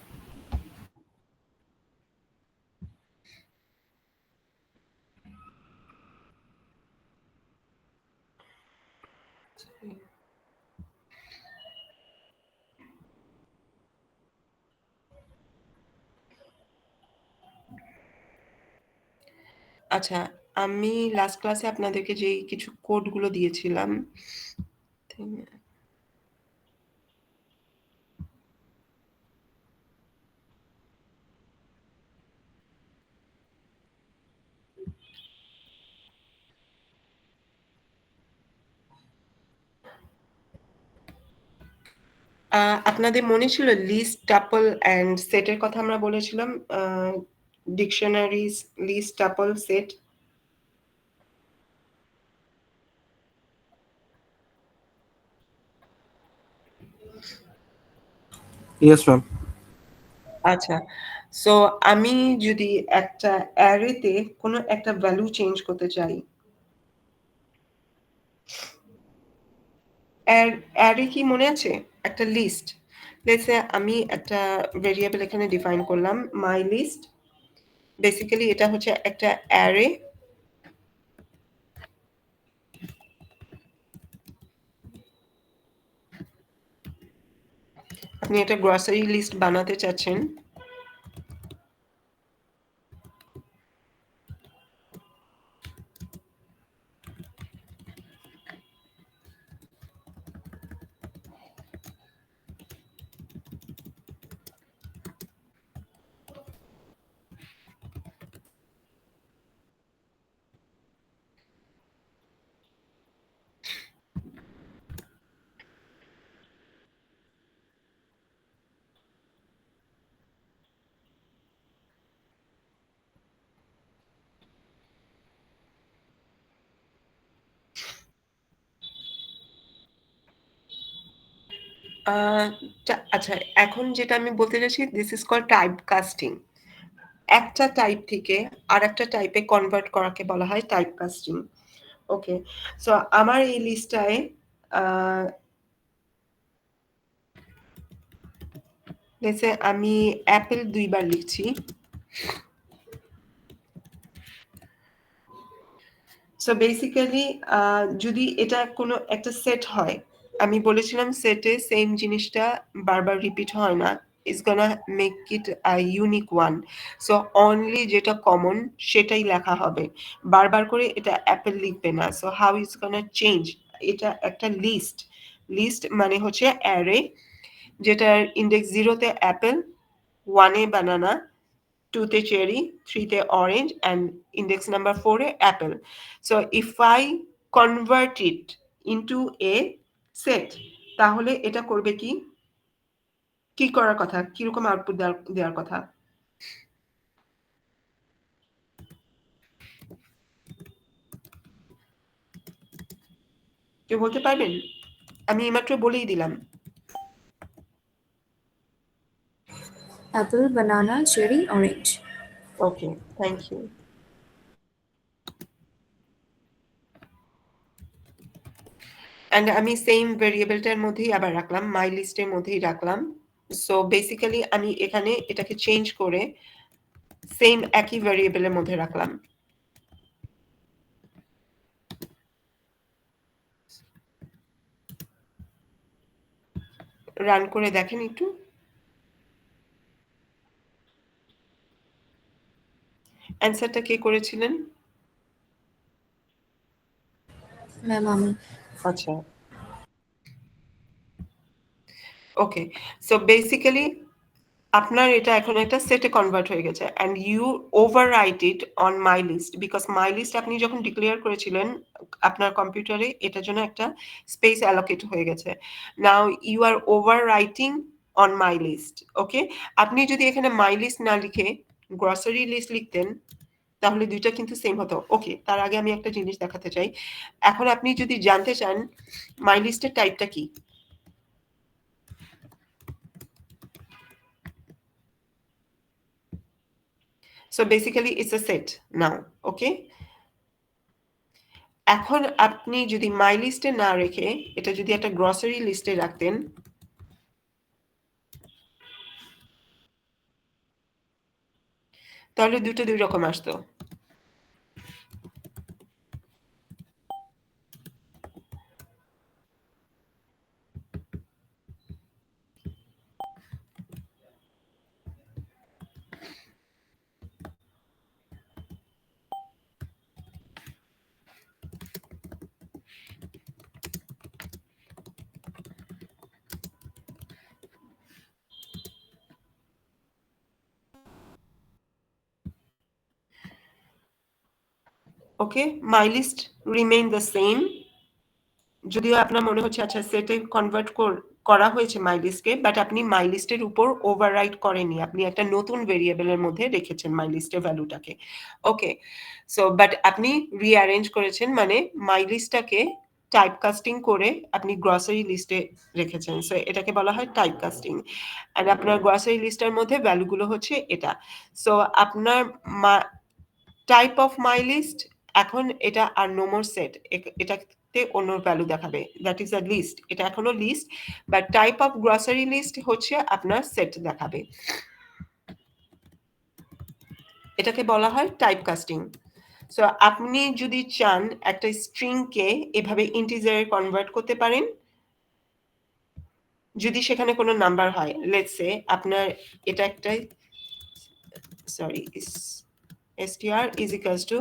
আচ্ছা, আমি লাস্ট ক্লাসে আপনাদেরকে যে কিছু কোডগুলো দিয়েছিলাম, আপনাদের মনে ছিল লিস্ট, টাপল অ্যান্ড সেটের কথা আমরা বলেছিলাম, dictionaries, list, tuple, set. Yes, ma'am. আচ্ছা, সো আমি যদি একটা অ্যারেতে কোনো একটা ভ্যালু চেঞ্জ করতে চাই, অ্যারে কি মনে আছে? একটা লিস্ট, লেটস আমি একটা ভেরিয়েবল এখানে ডিফাইন করলাম মাই লিস্ট। বেসিক্যালি এটা হচ্ছে একটা অ্যারে, আপনি একটা গ্রসারি লিস্ট বানাতে চাচ্ছেন। আচ্ছা, এখন যেটা আমি বলতে চাচ্ছি, this is called type casting. একটা টাইপ থেকে আরেকটা টাইপে কনভার্ট করাকে বলা হয় টাইপ কাস্টিং। ওকে, সো আমার এই লিস্টটায় আমি অ্যাপেল 2 বার লিখছি। সো বেসিক্যালি যদি এটা কোনো একটা সেট হয়, আমি বলেছিলাম সেটে সেম জিনিসটা বারবার রিপিট হয় না, it's gonna make it a unique one. So only যেটা কমন সেটাই লেখা হবে, বারবার করে এটা অ্যাপেল লিখবে না। So how it's gonna change, এটা একটা লিস্ট। লিস্ট মানে হচ্ছে অ্যারে, যেটার ইন্ডেক্স 0-তে অ্যাপেল, 1-এ বানানা, 2-তে cherry, 3-তে orange, and index number 4-এ apple. So if I convert it into a set, তাহলে এটা করবে কি? কি করার কথা? কিরকম আউটপুট দেওয়ার কথা? কেউ বলতে পারবেন? আমি এইমাত্র বলেই দিলাম। Apple, banana, cherry, orange. Okay, thank you. And আমি সেম ভেরিয়েবলটার মধ্যেই আবার রাখলাম, মাই লিস্টের মধ্যেই রাখলাম। সো বেসিক্যালি আমি এখানে এটাকে চেঞ্জ করে সেম একই ভেরিয়েবলের মধ্যে রাখলাম। রান করে দেখেন একটু। অ্যান্সারটা কে করেছিলেন? ম্যাম আমি। আচ্ছা, ওকে। সো বেসিক্যালি আপনার এটা এখন একটা সেটে কনভার্ট হয়ে গেছে, and you overwrite it on my list, because my list আপনি যখন ডিক্লেয়ার করেছিলেন আপনার কম্পিউটারে, এটার জন্য একটা স্পেস অ্যালোকেট হয়ে গেছে। Now you are overwriting on my list. Okay, আপনি যদি এখানে মাই লিস্ট না লিখে গ্রসারি লিস্ট লিখতেন, তাহলে দুইটা কিন্তু সেম হতো। ওকে, তার আগে আমি একটা জিনিস দেখাতে চাই। এখন আপনি যদি জানতে চান মাই লিস্টের টাইপটা কি, so basically it's a set now, okay? এখন আপনি যদি মাই লিস্টে না রেখে এটা যদি একটা গ্রসারি লিস্টে রাখতেন, তাহলে দুটো দুই রকম আসতো। Okay, my list remain the same, যদিও আপনার মনে হচ্ছে আচ্ছা সেটে কনভার্ট করা হয়েছে মাই লিস্টকে, বাট আপনি মাই লিস্টের উপর ওভাররাইট করেননি, আপনি একটা নতুন ভেরিয়েবলের মধ্যে রেখেছেন মাই লিস্টের ভ্যালুটাকে। ওকে, সো বাট আপনি রিঅ্যারেঞ্জ করেছেন, মানে মাই লিস্টটাকে টাইপ কাস্টিং করে আপনি গ্রসারি লিস্টে রেখেছেন। সো এটাকে বলা হয় টাইপ কাস্টিং। অ্যান্ড আপনার গ্রসারি লিস্টের মধ্যে ভ্যালুগুলো হচ্ছে এটা। সো আপনার টাইপ অফ মাই লিস্ট, এখন এটা আর নো মোর সেট, এটাতে অন্য ভ্যালু দেখাবে, দ্যাট ইজ আ লিস্ট। এটা এখনো list, but type of grocery list হচ্ছে আপনার সেট দেখাবে। এটাকে বলা হয় টাইপ কাস্টিং। সো আপনি যদি চান একটা স্ট্রিংকে এভাবে ইন্টিজারে কনভার্ট করতে পারেন, যদি সেখানে কোনো নাম্বার হয়, লেটস সে আপনার এটা একটা sorry str is equals to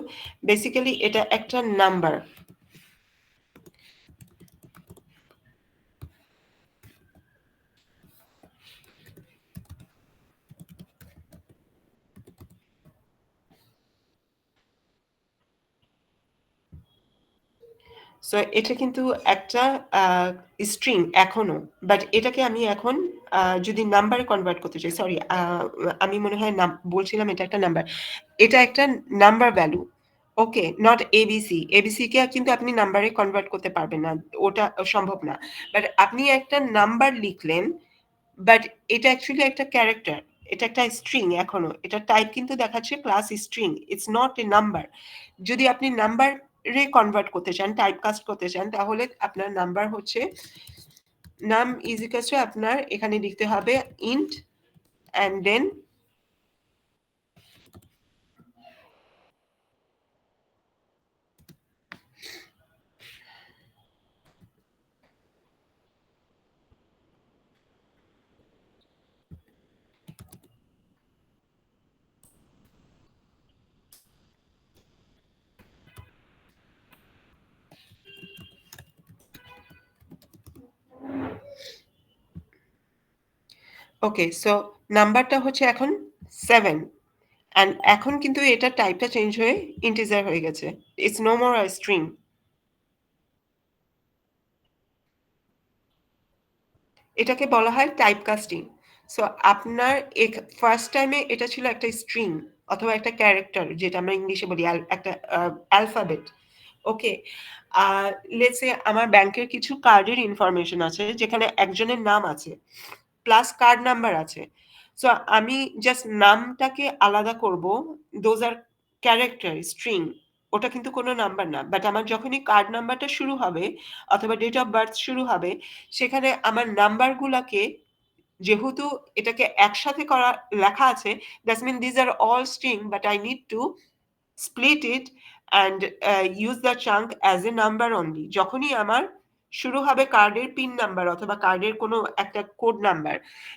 basically এটা একটা নাম্বার। সো এটা কিন্তু একটা স্ট্রিং এখনো, বাট এটাকে আমি এখন যদি নাম্বারে কনভার্ট করতে চাই, সরি আমি মনে হয় বলছিলাম এটা একটা নাম্বার, এটা একটা number value. Okay, not ABC, ABC কে কিন্তু আপনি নাম্বারে কনভার্ট করতে পারবেন না, ওটা সম্ভব না। বাট আপনি একটা নাম্বার লিখলেন, বাট এটা অ্যাকচুয়ালি একটা ক্যারেক্টার, এটা একটা স্ট্রিং এখনো, এটা টাইপ কিন্তু দেখাচ্ছে class string, it's not a number. যদি আপনি নাম্বারে কনভার্ট করতে চান, টাইপ কাস্ট করতে চান, তাহলে আপনার নাম্বার হচ্ছে নাম ইজ ইকুয়ালস টু আপনার এখানে লিখতে হবে int and then okay, so নাম্বারটা হচ্ছে এখন 7 অ্যান্ড এখন কিন্তু এটা টাইপটা চেঞ্জ হয়ে ইন্টিজার হয়ে গেছে, it's no more a string. এটাকে বলা হয় টাইপ কাস্টিং। সো আপনার ফার্স্ট টাইমে এটা ছিল একটা স্ট্রিং অথবা একটা ক্যারেক্টার, যেটা আমরা ইংলিশে বলি একটা অ্যালফাবেট। ওকে, লেটস সে আমার ব্যাংকের কিছু কার্ডের ইনফরমেশন আছে, যেখানে একজনের নাম আছে প্লাস কার্ড নাম্বার আছে। সো আমি জাস্ট নামটাকে আলাদা করব, দোজ আর ক্যারেক্টার স্ট্রিং, ওটা কিন্তু কোনো নাম্বার না। বাট আমার যখনই কার্ড নাম্বারটা শুরু হবে অথবা ডেট অফ বার্থ শুরু হবে, সেখানে আমার নাম্বারগুলোকে যেহেতু এটাকে একসাথে করা লেখা আছে, that's mean these are all string, but I need to split it and use the chunk as a number only। যখনই আমার শুরু হবে কার্ডের পিন নাম্বার অথবা কার্ডের কোনো একটা কোড নাম্বার,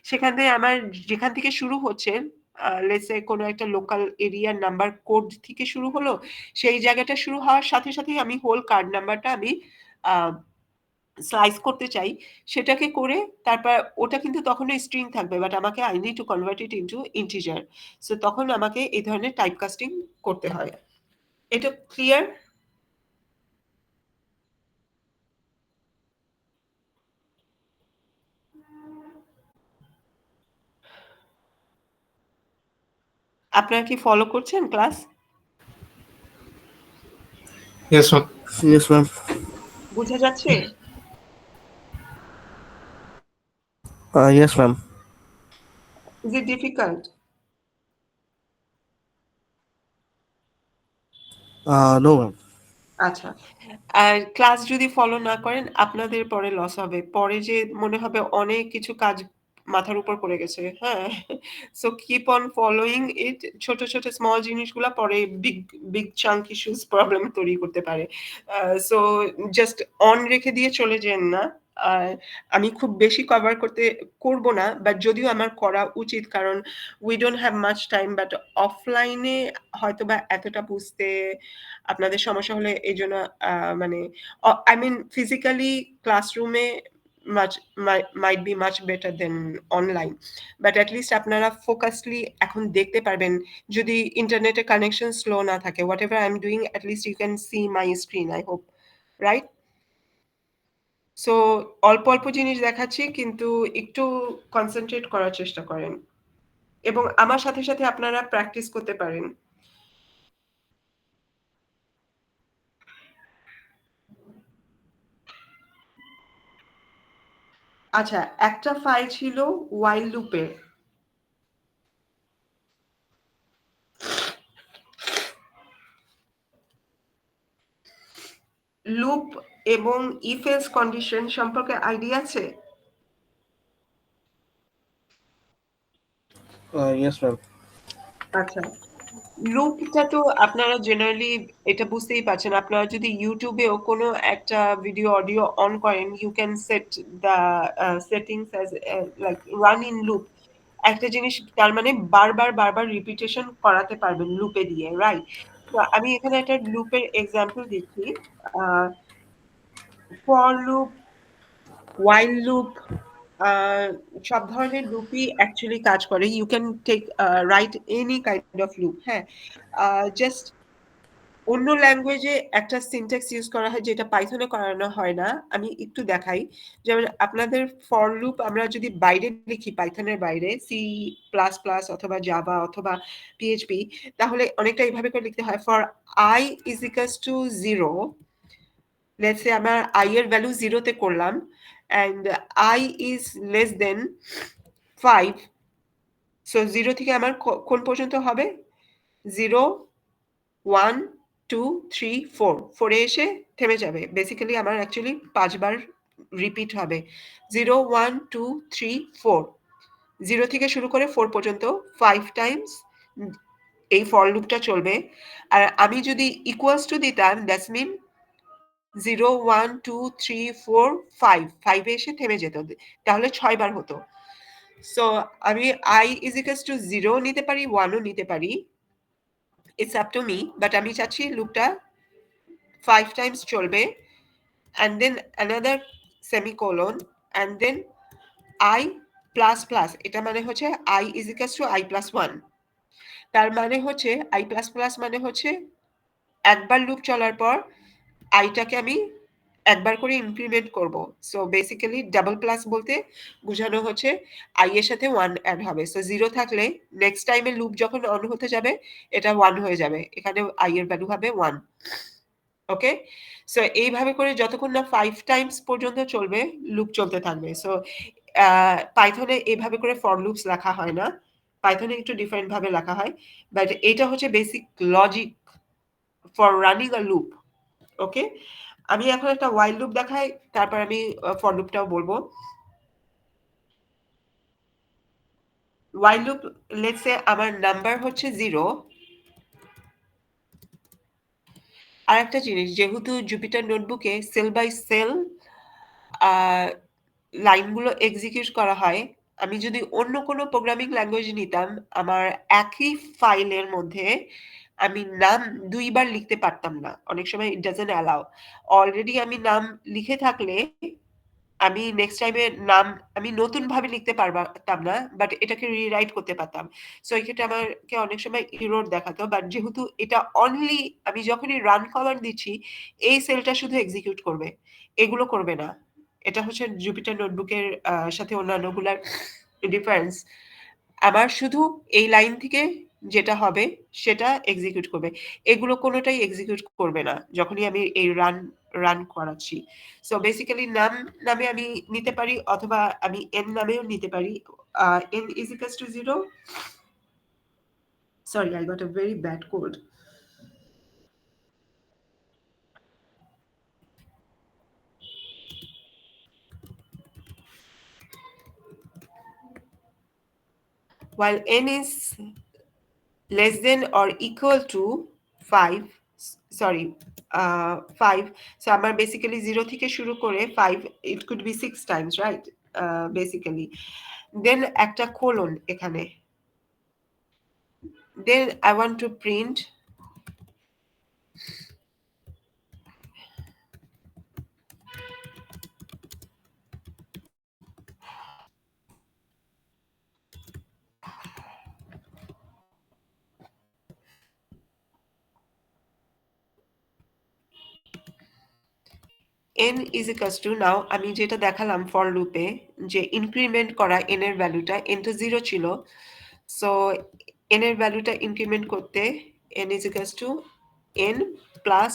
সেখান থেকে আমার যেখান থেকে শুরু হচ্ছে, লেটস সে কোনো একটা লোকাল এরিয়ার নাম্বার কোড থেকে শুরু হলো, সেই জায়গাটা শুরু হওয়ার সাথে সাথেই আমি হোল কার্ড নাম্বারটা আমি স্লাইস করতে চাই, সেটাকে করে তারপর ওটা কিন্তু তখনও স্ট্রিং থাকবে, বাট আমাকে I need to convert it into integer. So তখন আমাকে এই ধরনের টাইপ কাস্টিং করতে হয়। এটা ক্লিয়ার? আপনারা কি ফলো করছেন class? Yes ma'am. Yes, ma'am. বোঝা যাচ্ছে? Yes, ma'am. Is it difficult? No, ma'am. আচ্ছা, আর ক্লাস যদি ফলো না করেন আপনাদের পরে লস হবে, পরে যে মনে হবে অনেক কিছু কাজ মাথার উপর পড়ে গেছে। হ্যাঁ, সো কিপ অন ফলোইং ইট। ছোট ছোট স্মল জিনিসগুলা পরে big big chunk issues problem তৈরি করতে পারে। সো জাস্ট অন রেখে দিয়ে চলে যেন না। আর আমি খুব বেশি কভার করব না, বাট যদিও আমার করা উচিত, কারণ we don't have much time. But অফলাইনে হয়তোবা এতটা বুঝতে আপনাদের সমস্যা হলে এই জন্য মানে আই মিন ফিজিক্যালি ক্লাসরুমে might be much better than online, but at least আপনারা ফোকাসলি এখন দেখতে পারবেন। যদি ইন্টারনেটের কানেকশন স্লো না থাকে, what ever I am doing, at least you can see my screen, I hope, right? So অল্প অল্প জিনিস দেখাচ্ছি, কিন্তু একটু কনসেন্ট্রেট করার চেষ্টা করেন এবং আমার সাথে সাথে আপনারা প্র্যাকটিস করতে পারেন। আচ্ছা, একটা ফাইল ছিল while লুপের। লুপ এবং if else কন্ডিশন সম্পর্কে আইডিয়া আছে? Yes, ma'am. আচ্ছা, লুপটা তো আপনারা জেনারেলি এটা বুঝতেই পারছেন, আপনারা যদি ইউটিউবেও কোনো একটা ভিডিও অডিও অন করেন, you can set the settings as like run in loop. একটা জিনিস তার মানে বারবার বারবার রিপিটেশন করাতে পারবেন লুপে দিয়ে, রাইট? তো আমি এখানে একটা লুপের এক্সাম্পল দিচ্ছি। ফর লুপ, while loop, সব ধরনের লুপই অ্যাকচুয়ালি কাজ করে। You can take right any kind of loop. হ্যাঁ, জাস্ট অন্য ল্যাঙ্গুয়েজে একটা সিনট্যাক্স ইউজ করা হয় যেটা পাইথনে করানো হয় না। আমি একটু দেখাই। যেমন আপনাদের ফর লুপ আমরা যদি বাইরে লিখি, পাইথনের বাইরে সি প্লাস প্লাস অথবা জাভা অথবা পিএইচপি, তাহলে অনেকটা এইভাবে করে লিখতে হয়। For I is equals two 0, let's say আমার আই এর ভ্যালু 0 তে করলাম, and I is less than 5, so 0 থেকে আমার কোন পর্যন্ত হবে? 0, 1, 2, 3, 4, 4 এ এসে থেমে যাবে। বেসিক্যালি আমার অ্যাকচুয়ালি 5 বার রিপিট হবে। 0, 1, 2, 3, 4, 0 থেকে শুরু করে 4 পর্যন্ত 5 টাইমস এই ফর লুপটা চলবে। আর আমি যদি ইকুয়ালস টু দিতাম, দ্যাটস মিন 0, 1, 2, 3, 4, 5, 5 এ এসে থেমে যেত, তাহলে 6 বার হতো। সো আমি i is equals to 0 নিতে পারি, 1 ও নিতে পারি, it's up to me, but আমি চাচ্ছি লুপটা 5 টাইমস চলবে, and then another semicolon, and then i plus plus, এটা মানে হচ্ছে i is equals to i plus 1। তার মানে হচ্ছে i plus plus মানে হচ্ছে একবার লুপ চলার পর আইটাকে আমি একবার করে ইনক্রিমেন্ট করব। সো বেসিক্যালি ডাবল প্লাস বলতে বোঝানো হচ্ছে আই এর সাথে 1 অ্যাড হবে। সো 0 থাকলে নেক্সট টাইমে লুপ যখন অন হতে যাবে এটা 1 হয়ে যাবে, এখানে আই এর ভ্যালু হবে 1। ওকে, সো এইভাবে করে যতক্ষণ না 5 টাইমস পর্যন্ত চলবে লুপ চলতে থাকবে। সো পাইথনে এইভাবে করে ফর লুপস লেখা হয় না, পাইথনে একটু ডিফারেন্ট ভাবে লেখা হয়, বাট এটা হচ্ছে basic logic for running a loop. Okay, আমি এখন একটা while loop দেখাই, তারপর আমি for loopটাও বলবো। while loop, let's say আমার নাম্বার হচ্ছে 0। আর একটা জিনিস, যেহেতু জুপিটার নোটবুকে সেল বাই সেল লাইনগুলো এক্সিকিউট করা হয়, আমি যদি অন্য কোনো প্রোগ্রামিং ল্যাঙ্গুয়েজ নিতাম, আমার একই ফাইলের মধ্যে আমি নাম 2 বার লিখতে পারতাম না, অনেক সময় ইট ডাজন্ট অ্যালাউ। অলরেডি আমি নাম লিখে থাকলে আমি নেক্সট টাইমে নাম আমি নতুন ভাবে লিখতে পারতাম না, বাট এটাকে রিরাইট করতে পারতাম। সো এই ক্ষেত্রে আমাকে অনেক সময় এরর দেখাতো, বাট যেহেতু এটা অনলি আমি যখনই রান কমান্ড দিচ্ছি এই সেলটা শুধু এক্সিকিউট করবে, এগুলো করবে না। এটা হচ্ছে জুপিটার নোটবুকের সাথে অন্যান্যগুলার ডিফারেন্স। আমার শুধু এই লাইন থেকে যেটা হবে সেটা এক্সিকিউট করবে, এগুলো কোনোটাই এক্সিকিউট করবে না যখনই আমি এই রান করাচ্ছি। সো বেসিক্যালি নাম নামে আমি নিতে পারি, অথবা আমি n নামেও নিতে পারি। n is equals to 0, sorry I got a very bad cold. While n is less than or equal to 5, sorry 5, so আমার বেসিক্যালি 0 থেকে শুরু করে 5, it could be 6 times, right? Basically then একটা কোলন এখানে, then I want to print n is equals to, now আমি যেটা দেখালাম for লুপে যে ইনক্রিমেন্ট করা n এর ভ্যালুটা, n তো 0 ছিল, সো n এর ভ্যালুটা ইনক্রিমেন্ট করতে n is equals to n plus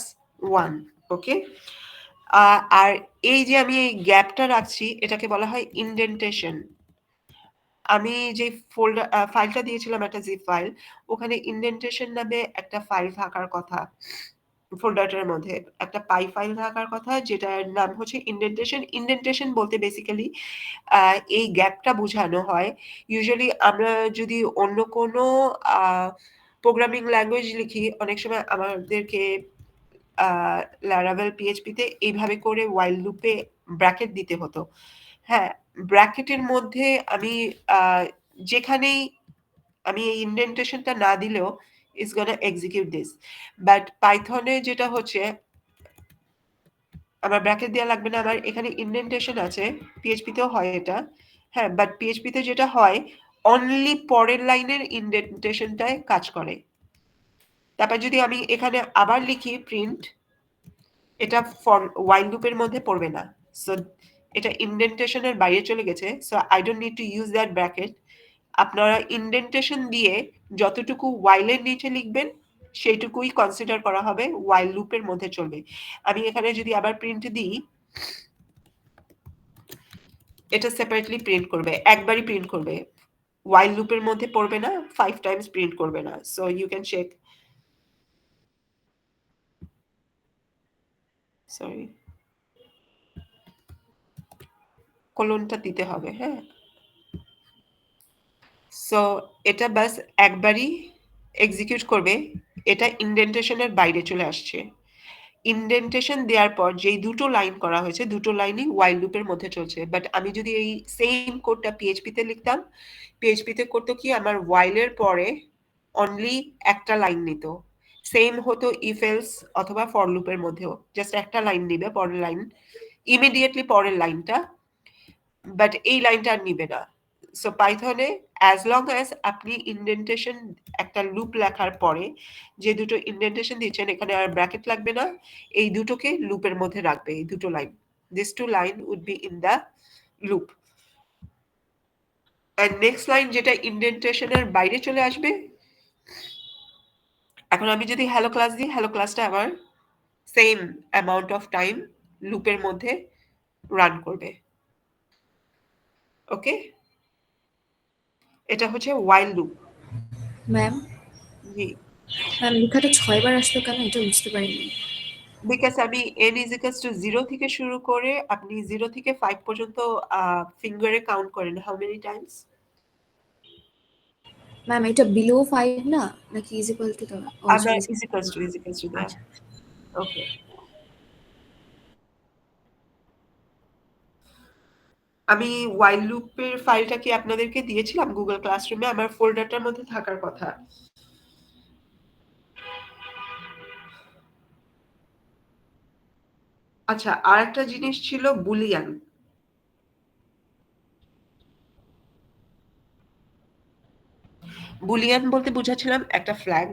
1। ওকে, আর এই যে আমি এই গ্যাপটা রাখছি এটাকে বলা হয় ইনডেন্টেশন। আমি যে ফাইলটা দিয়েছিলাম একটা জিপ ফাইল, ওখানে ইনডেন্টেশন নামে একটা ফাইল থাকার কথা, ফোল্ডারটার মধ্যে একটা পাই ফাইল থাকার কথা, যেটার নাম হচ্ছে ইনডেন্টেশন। ইনডেন্টেশন বলতে বেসিক্যালি এই গ্যাপটা বোঝানো হয়। ইউজুয়ালি আমরা যদি অন্য কোনো প্রোগ্রামিং ল্যাঙ্গুয়েজ লিখি অনেক সময় আমাদেরকে ল্যারাভেল পিএইচপিতে এইভাবে করে ওয়াইল লুপে ব্র্যাকেট দিতে হতো। হ্যাঁ, ব্র্যাকেটের মধ্যে আমি যেখানেই আমি এই ইন্ডেন্টেশনটা না দিলেও it's gonna execute this. But পাইথনে যেটা হচ্ছে আমার ব্র্যাকেট দেওয়া লাগবে না, আমার এখানে ইন্ডেন্টেশন আছে, পিএইচপিতেও হয় এটা। হ্যাঁ, বাট পিএইচপিতে যেটা হয় অনলি পরের লাইনের ইন্ডেন্টেশনটায় কাজ করে। তারপর যদি আমি এখানে আবার লিখি প্রিন্ট, এটা ফর ওয়াইল লুপের মধ্যে পড়বে না, সো এটা ইন্ডেন্টেশনের বাইরে চলে গেছে, so I don't need to use that bracket. আপনারা ইন্ডেন্টেশন দিয়ে যতটুকু ওয়াইলের নিচে লিখবেন সেইটুকুই কনসিডার করা হবে ওয়াইল লুপের মধ্যে চলবে। আমি এখানে যদি আবার প্রিন্ট দিই, এটা সেপারেটলি প্রিন্ট করবে, একবারই প্রিন্ট করবে, ওয়াইল লুপের মধ্যে পড়বে না, 5 টাইমস প্রিন্ট করবে না। So you can check, sorry কোলনটা দিতে হবে। হ্যাঁ, সো এটা বাস একবারই এক্সিকিউট করবে, এটা ইন্ডেন্টেশনের বাইরে চলে আসছে। ইন্ডেন্টেশন দেওয়ার পর যেই দুটো লাইন করা হয়েছে দুটো লাইনই ওয়াইল লুপের মধ্যে চলছে। বাট আমি যদি এই সেম কোডটা পিএইচপিতে লিখতাম, পিএইচপিতে করতো কি আমার ওয়াইলের পরে অনলি একটা লাইন নিত। সেম হতো ইফ এলস অথবা ফর লুপের মধ্যেও, জাস্ট একটা লাইন নিবে, পরের লাইন ইমিডিয়েটলি পরের লাইনটা, বাট এই লাইনটা আর নিবে না। সো পাইথনে অ্যাজ লং অ্যাজ আপনি ইন্ডেন্টেশন একটা লুপ লেখার পরে যে দুটো ইন্ডেন্টেশন দিচ্ছেন এখানে আর ব্র্যাকেট লাগবে না, এই দুটোকে লুপের মধ্যে রাখবে, এই দুটো line, this two line would be in the loop. And next line যেটা ইন্ডেন্টেশনের বাইরে চলে আসবে, এখন আমি যদি হ্যালো ক্লাস দিই, হ্যালো ক্লাসটা আবার সেম অ্যামাউন্ট অফ টাইম লুপের মধ্যে রান করবে। ওকে, এটা হচ্ছে ওয়াইল লুপ। ম্যাম জি, লেখাটা 6 বার আসলো কেন এটা বুঝতে পারিনি। বিকজ আমি n is equals to 0 থেকে শুরু করে আপনি 0 থেকে 5 পর্যন্ত ফিঙ্গারে কাউন্ট করেন, হাউ মেনি টাইমস? ম্যাম এটা বিলো 5 না নাকি ইজ ইকুয়াল টু দ্য আমরা is equals to that. আচ্ছা ওকে, আমি while লুপের ফাইলটা কি আপনাদেরকে দিয়েছিলাম গুগল ক্লাসরুমে? আমার ফোল্ডারটার মধ্যে থাকার কথা। আচ্ছা, আর একটা জিনিস ছিল বুলিয়ান। বুলিয়ান বলতে বুঝাচ্ছিলাম একটা ফ্ল্যাগ।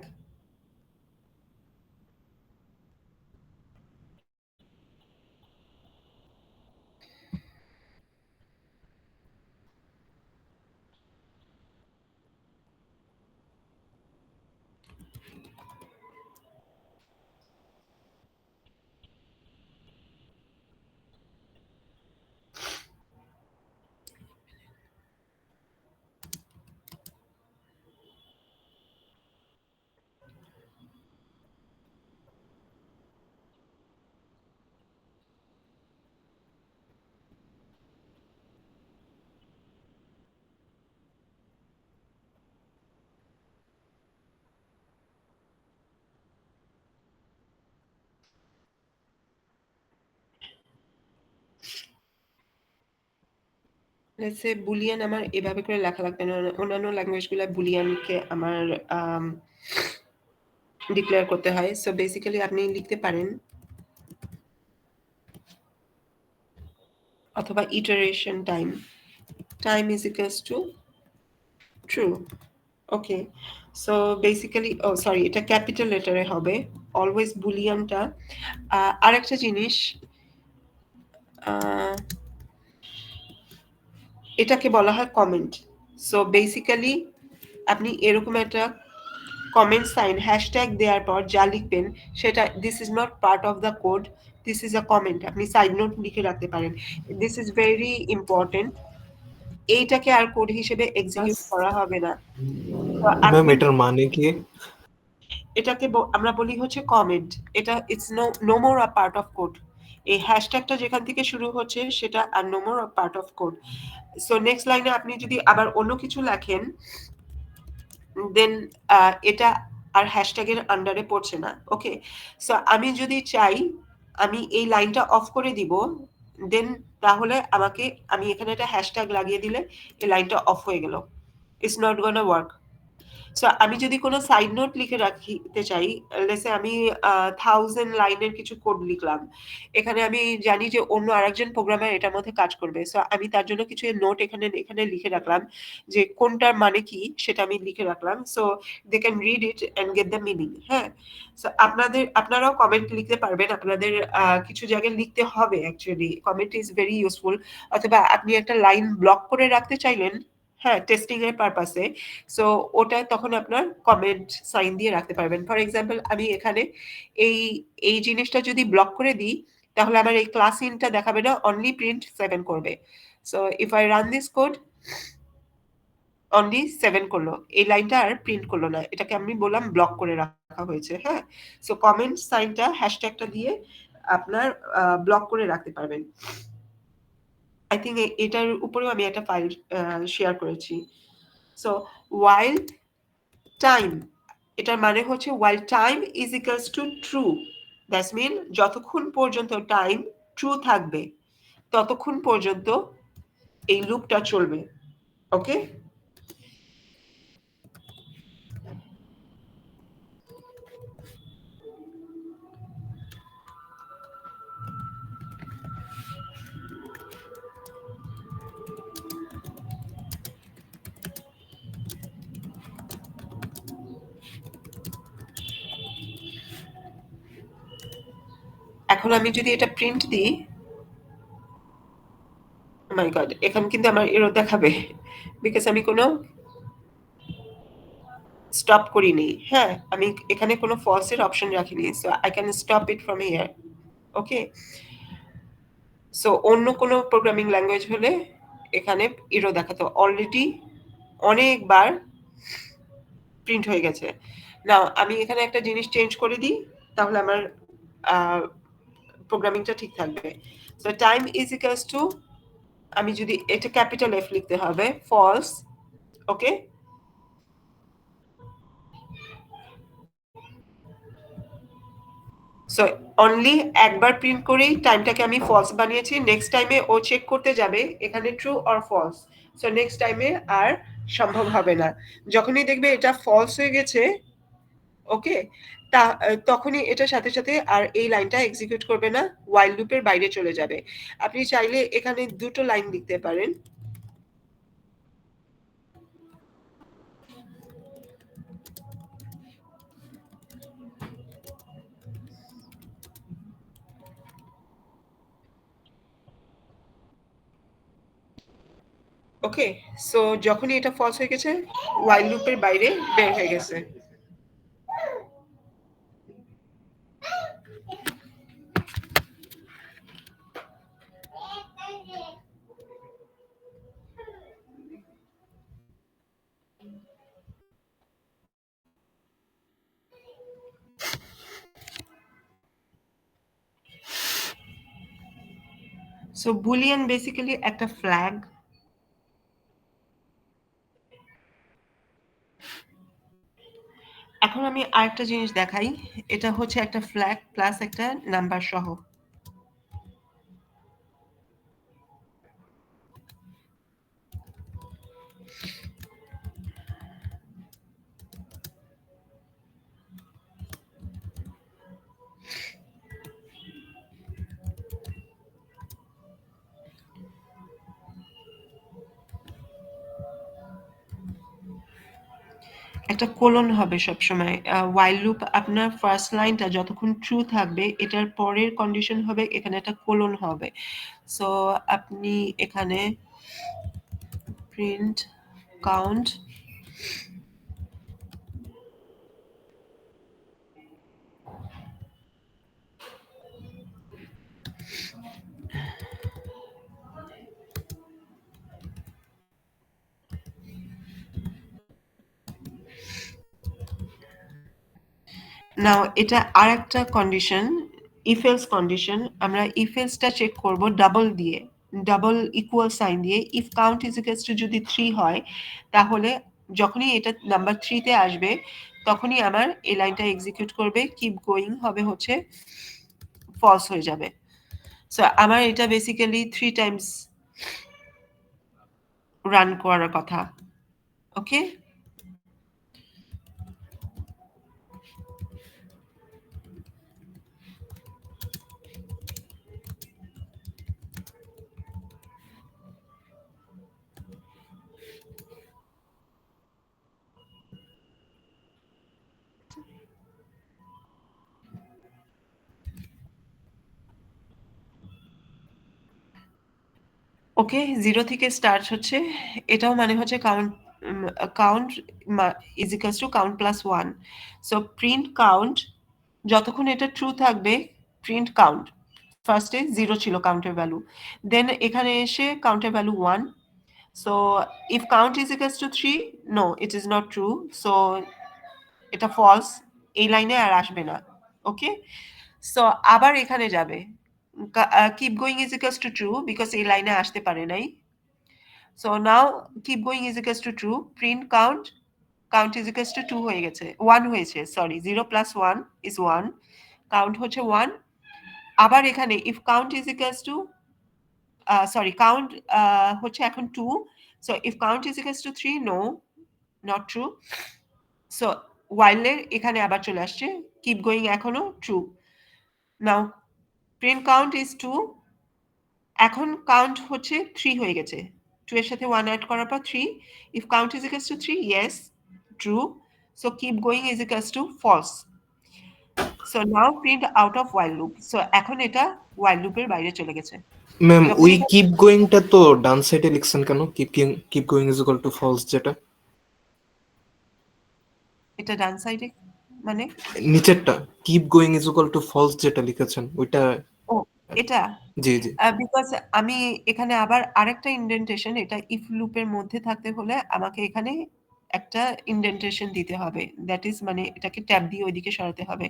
লেটস সে বুলিয়ান আমার এভাবে করে লেখা লাগবে না, অন্যান্য ল্যাঙ্গুয়েজগুলো বুলিয়ানকে আমার ডিক্লেয়ার করতে হয়। সো বেসিক্যালি আপনি লিখতে পারেন অথবা iteration time is equals to true. Okay, so basically sorry এটা ক্যাপিটাল লেটারে হবে অলওয়েজ বুলিয়ানটা। আর একটা জিনিস, এটাকে বলা হয় কমেন্ট। সো বেসিক্যালি আপনি এরকম একটা কমেন্ট সাইন হ্যাশট্যাগ দেওয়ার পর যা লিখবেন সেটা this is not part of the code, this is a comment, আপনি সাইড নোট লিখে রাখতে পারেন। দিস ইজ ভেরি ইম্পর্টেন্ট, এইটাকে আর কোড হিসেবে এক্সিকিউট করা হবে না। তো ম্যাম আপনি এটার মানে কি? এটাকে আমরা বলি হচ্ছে কমেন্ট, এটা it's no more a part of code. এই হ্যাশট্যাগটা যেখান থেকে শুরু হচ্ছে সেটা আর no more a part of code. So next লাইনে আপনি যদি আবার অন্য কিছু লেখেন দেন এটা আর হ্যাশট্যাগের আন্ডারে পড়ছে না। ওকে, সো আমি যদি চাই আমি এই লাইনটা অফ করে দিব, দেন তাহলে আমি এখানে একটা হ্যাশট্যাগ লাগিয়ে দিলে এই লাইনটা অফ হয়ে গেল। It's not gonna work. So আমি যদি কোনো সাইড নোট লিখে রাখতে চাই, লেসে আমি 1000 লাইনের কিছু কোড লিখলাম, এখানে আমি জানি যে অন্য আরেকজন প্রোগ্রামার এটার মধ্যে কাজ করবে, সো আমি তার জন্য কিছু নোট এখানে লিখে রাখলাম, যে কোনটার মানে কি সেটা আমি লিখে রাখলাম, so they can read it and get the meaning. হ্যাঁ, সো আপনারাও কমেন্ট লিখতে পারবেন, আপনাদের কিছু জায়গায় লিখতে হবে, actually comment is very useful. অথবা আপনি একটা লাইন ব্লক করে রাখতে চাইলেন, হ্যাঁ, টেস্টিং এর পারপাসে, সো ওটা তখন আপনার কমেন্ট সাইন দিয়ে রাখতে পারবেন। ফর এক্সাম্পল আমি এখানে এই জিনিসটা যদি ব্লক করে দিই, তাহলে আমার এই ক্লাস ইনটা দেখাবে না, অনলি প্রিন্ট 7 করবে। So if I run this code, only 7 করলো, এই লাইনটা আর প্রিন্ট করলো না, এটাকে আমি বললাম ব্লক করে রাখা হয়েছে। হ্যাঁ, সো কমেন্ট সাইনটা হ্যাশট্যাগটা দিয়ে আপনার ব্লক করে রাখতে পারবেন। আই থিঙ্ক এটার উপরেও আমি একটা ফাইল শেয়ার করেছি। সো while time, এটার মানে হচ্ছে while time is equals to true, that's mean যতক্ষণ পর্যন্ত টাইম ট্রু থাকবে ততক্ষণ পর্যন্ত এই লুপটা চলবে। ওকে, এখন আমি যদি এটা প্রিন্ট দিই, মাই গড, এখন কিন্তু আমার এরর দেখাবে, বিকজ আমি কোনো স্টপ করিনি। হ্যাঁ, আমি এখানে কোনো ফলসের অপশন রাখিনি, so I can stop it from here. Okay, so অন্য কোনো প্রোগ্রামিং ল্যাঙ্গুয়েজ হলে এখানে এরর দেখাতো, অলরেডি অনেকবার প্রিন্ট হয়ে গেছে। নাও আমি এখানে একটা জিনিস চেঞ্জ করে দিই, তাহলে আমার প্রোগ্রামিংটা ঠিক থাকবে। So time is equals two, আমি যদি এটা ক্যাপিটাল এফ লিখতে হবে, ফলস। ওকে, সো অনলি একবার প্রিন্ট করেই টাইমটাকে আমি ফলস বানিয়েছি, নেক্সট টাইমে ও চেক করতে যাবে এখানে true or false, so next টাইমে আর সম্ভব হবে না। যখনই দেখবে এটা ফলস হয়ে গেছে, ওকে, তখনই এটার সাথে সাথে আর এই লাইনটা এক্সিকিউট করবে না, ওয়াইল লুপের বাইরে চলে যাবে। আপনি চাইলে এখানে দুটো লাইন লিখতে পারেন, ওকে, সো যখনই এটা ফলস হয়ে গেছে, ওয়াইল লুপের বাইরে বের হয়ে গেছে। সো বুলিয়ান বেসিক্যালি একটা ফ্ল্যাগ। এখন আমি আরেকটা জিনিস দেখাই, এটা হচ্ছে একটা ফ্ল্যাগ প্লাস একটা নাম্বার সহ। একটা কোলন হবে সবসময়। ওয়াইল লুপ আপনার ফার্স্ট লাইনটা যতক্ষণ ট্রু থাকবে, এটার পরের কন্ডিশন হবে এখানে একটা কোলন হবে। সো আপনি এখানে প্রিন্ট কাউন্ট, নাও এটা আরেকটা কন্ডিশন, ইফ এলস কন্ডিশন। আমরা ইফ এলসটা চেক করব ডাবল দিয়ে, ডাবল ইকুয়াল সাইন দিয়ে। If count is equals two যদি 3 হয়, তাহলে যখনই এটা নাম্বার 3 তে আসবে, তখনই আমার এই লাইনটা এক্সিকিউট করবে, কিপ গোয়িং হবে হচ্ছে ফলস হয়ে যাবে। সো আমার এটা বেসিক্যালি 3 টাইমস রান করার কথা। ওকে, ওকে, 0 থেকে স্টার্ট হচ্ছে, এটাও মানে হচ্ছে count is equals to count plus 1। So print count, যতক্ষণ এটা ট্রু থাকবে প্রিন্ট কাউন্ট, ফার্স্টে 0 ছিল কাউন্টের ভ্যালু, দেন এখানে এসে কাউন্টের value 1। So if count is equals to 3, no it is not true, so এটা ফলস, এই লাইনে আর আসবে না। ওকে, সো আবার এখানে যাবে, keep going is equals to true, because এই লাইনে আসতে পারে নাই। So now keep going is equals to true, print count, count is equals two 2 হয়ে গেছে, 1 হয়েছে, সরি 0 প্লাস 1 ইজ 1, কাউন্ট হচ্ছে 1। আবার এখানে if count is equals to sorry count হচ্ছে এখন 2, so if count is equals to 3, no not true. So while এখানে আবার চলে আসছে, কিপ গোয়িং এখনো true. Now print count is 2, এখন কাউন্ট হচ্ছে 3 হয়ে গেছে, 2 এর সাথে 1 অ্যাড করার পর 3, if count is equals to 3, yes true, so keep going is equals to false. So now print out of while loop, so এখন এটা while লুপের বাইরে চলে গেছে। ম্যাম যখন ওই এটা- কিপ গোয়িংটা তো ডান সাইডে লিখছেন কেন? Keep going is equal to false, যেটা এটা ডান সাইডে মানে নিচেরটা, keep going is equal to false যেটা লিখেছেন ওইটা। ও এটা জি জি বিকজ আমি এখানে আবার আরেকটা ইন্ডেন্টেশন, এটা ইফ লুপের মধ্যে থাকতে হলে আমাকে এখানে একটা ইন্ডেন্টেশন দিতে হবে, দ্যাট ইজ মানে এটাকে ট্যাব দিয়ে ওইদিকে সরাতে হবে।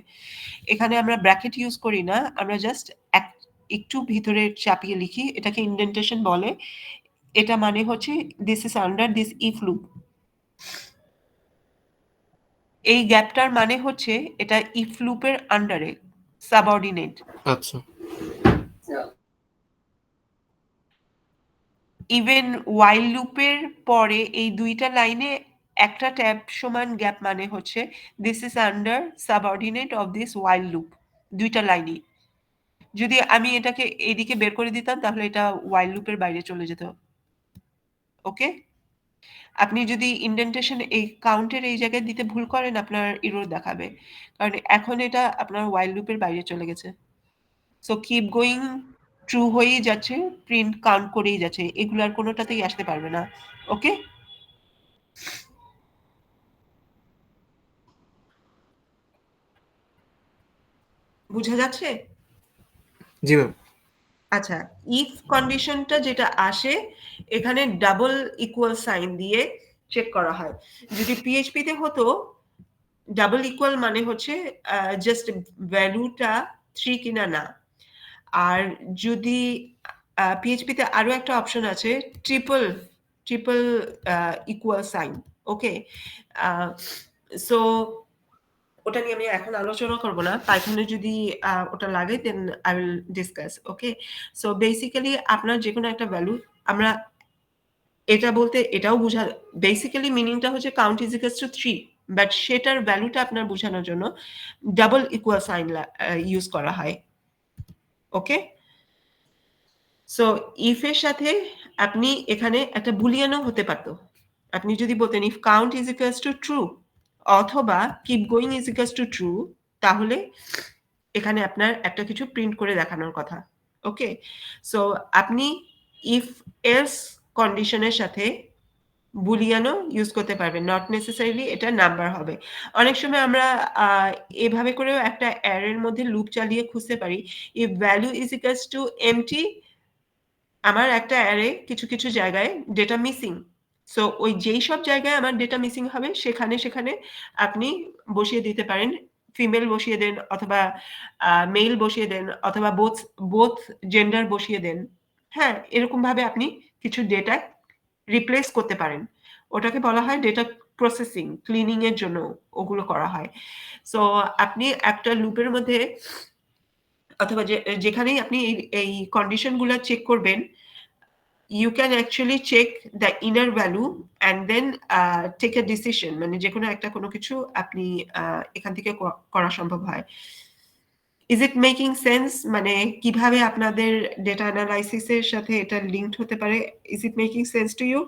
এখানে আমরা ব্র্যাকেট ইউজ করি না, আমরা জাস্ট একটু ভিতরে চাপিয়ে লিখি, এটাকে ইন্ডেন্টেশন বলে। এটা মানে হচ্ছে this is under this if loop, এই গ্যাপটার মানে হচ্ছে এটা ইফ লুপের আন্ডারে সাবঅর্ডিনেট। আচ্ছা ইভেন while লুপের পরে এই দুইটা লাইনে একটা ট্যাব সমান গ্যাপ মানে হচ্ছে this is under subordinate of this while loop, দুইটা লাইনই। যদি আমি এটাকে এইদিকে বের করে দিতাম তাহলে এটা while লুপের বাইরে চলে যেত। ওকে, আপনি যদি ইন্ডেন্টেশন এই কাউন্টের এই জায়গায় দিতে ভুল করেন আপনার এরর দেখাবে, কারণ এখন এটা আপনার while লুপের বাইরে চলে গেছে। সো কিপ গোয়িং ট্রু হয়েই যাচ্ছে, প্রিন্ট কাউন্ট করেই যাচ্ছে, এগুলার কোনোটাতেই আসতে পারবে না। ওকে, বুঝা যাচ্ছে? জি ম্যাম। আচ্ছা, ইফ কন্ডিশনটা যেটা আসে এখানে ডাবল ইকুয়াল সাইন দিয়ে চেক করা হয়। যদি পিএইচপি তে হতো ডাবল ইকুয়াল মানে হচ্ছে জাস্ট ভ্যালুটা 3 কিনা না, আর যদি পিএইচপি তে আরো একটা অপশন আছে ট্রিপল ইকুয়াল সাইন। ওকে, সো ওটা নিয়ে আমি এখন আলোচনা করব না, পাইথনে যদি ওটা লাগে then I will discuss. Okay, so basically আপনার যে কোনো একটা ভ্যালু, আমরা এটা বলতে এটাও বোঝা, বেসিক্যালি মিনিংটা হচ্ছে count is equals to 3, but সেটার ভ্যালুটা আপনার বোঝানোর জন্য ডাবল ইকুয়াল সাইন ইউজ করা হয়। ওকে, সো ইফ এর সাথে আপনি এখানে একটা বুলিয়ানও হতে পারতো, আপনি যদি বলতেন if count is equals to true অথবা keep going is equals to true, তাহলে এখানে আপনার একটা কিছু প্রিন্ট করে দেখানোর কথা। ওকে, সো আপনি ইফ এলস কন্ডিশনের সাথে বুলিয়ানও ইউজ করতে পারবেন, নট নেসেসারিলি এটা নাম্বার হবে। অনেক সময় আমরা এভাবে করেও একটা অ্যারের মধ্যে লুপ চালিয়ে খুঁজতে পারি, if value is equals to empty, আমার একটা অ্যারে কিছু কিছু জায়গায় ডেটা মিসিং, সো ওই যেই সব জায়গায় আমার ডেটা মিসিং হবে সেখানে সেখানে আপনি বসিয়ে দিতে পারেন, ফিমেল বসিয়ে দেন অথবা মেল বসিয়ে দেন অথবা বোথ জেন্ডার বসিয়ে দেন। হ্যাঁ, এরকম ভাবে আপনি কিছু ডেটা রিপ্লেস করতে পারেন, ওটাকে বলা হয় ডেটা প্রসেসিং ক্লিনিং এর জন্য ওগুলো করা হয়। সো আপনি একটা লুপের মধ্যে অথবা যেখানেই আপনি এই কন্ডিশন গুলো চেক করবেন, you can actually check the inner value and then take a decision, মানে যে কোনো একটা কোনো কিছু আপনি এখান থেকে করা সম্ভব হয়। Is it making sense? মানে কিভাবে আপনাদের ডেটা অ্যানালাইসিস এর সাথে এটা লিঙ্কড হতে পারে? Is it making sense to you?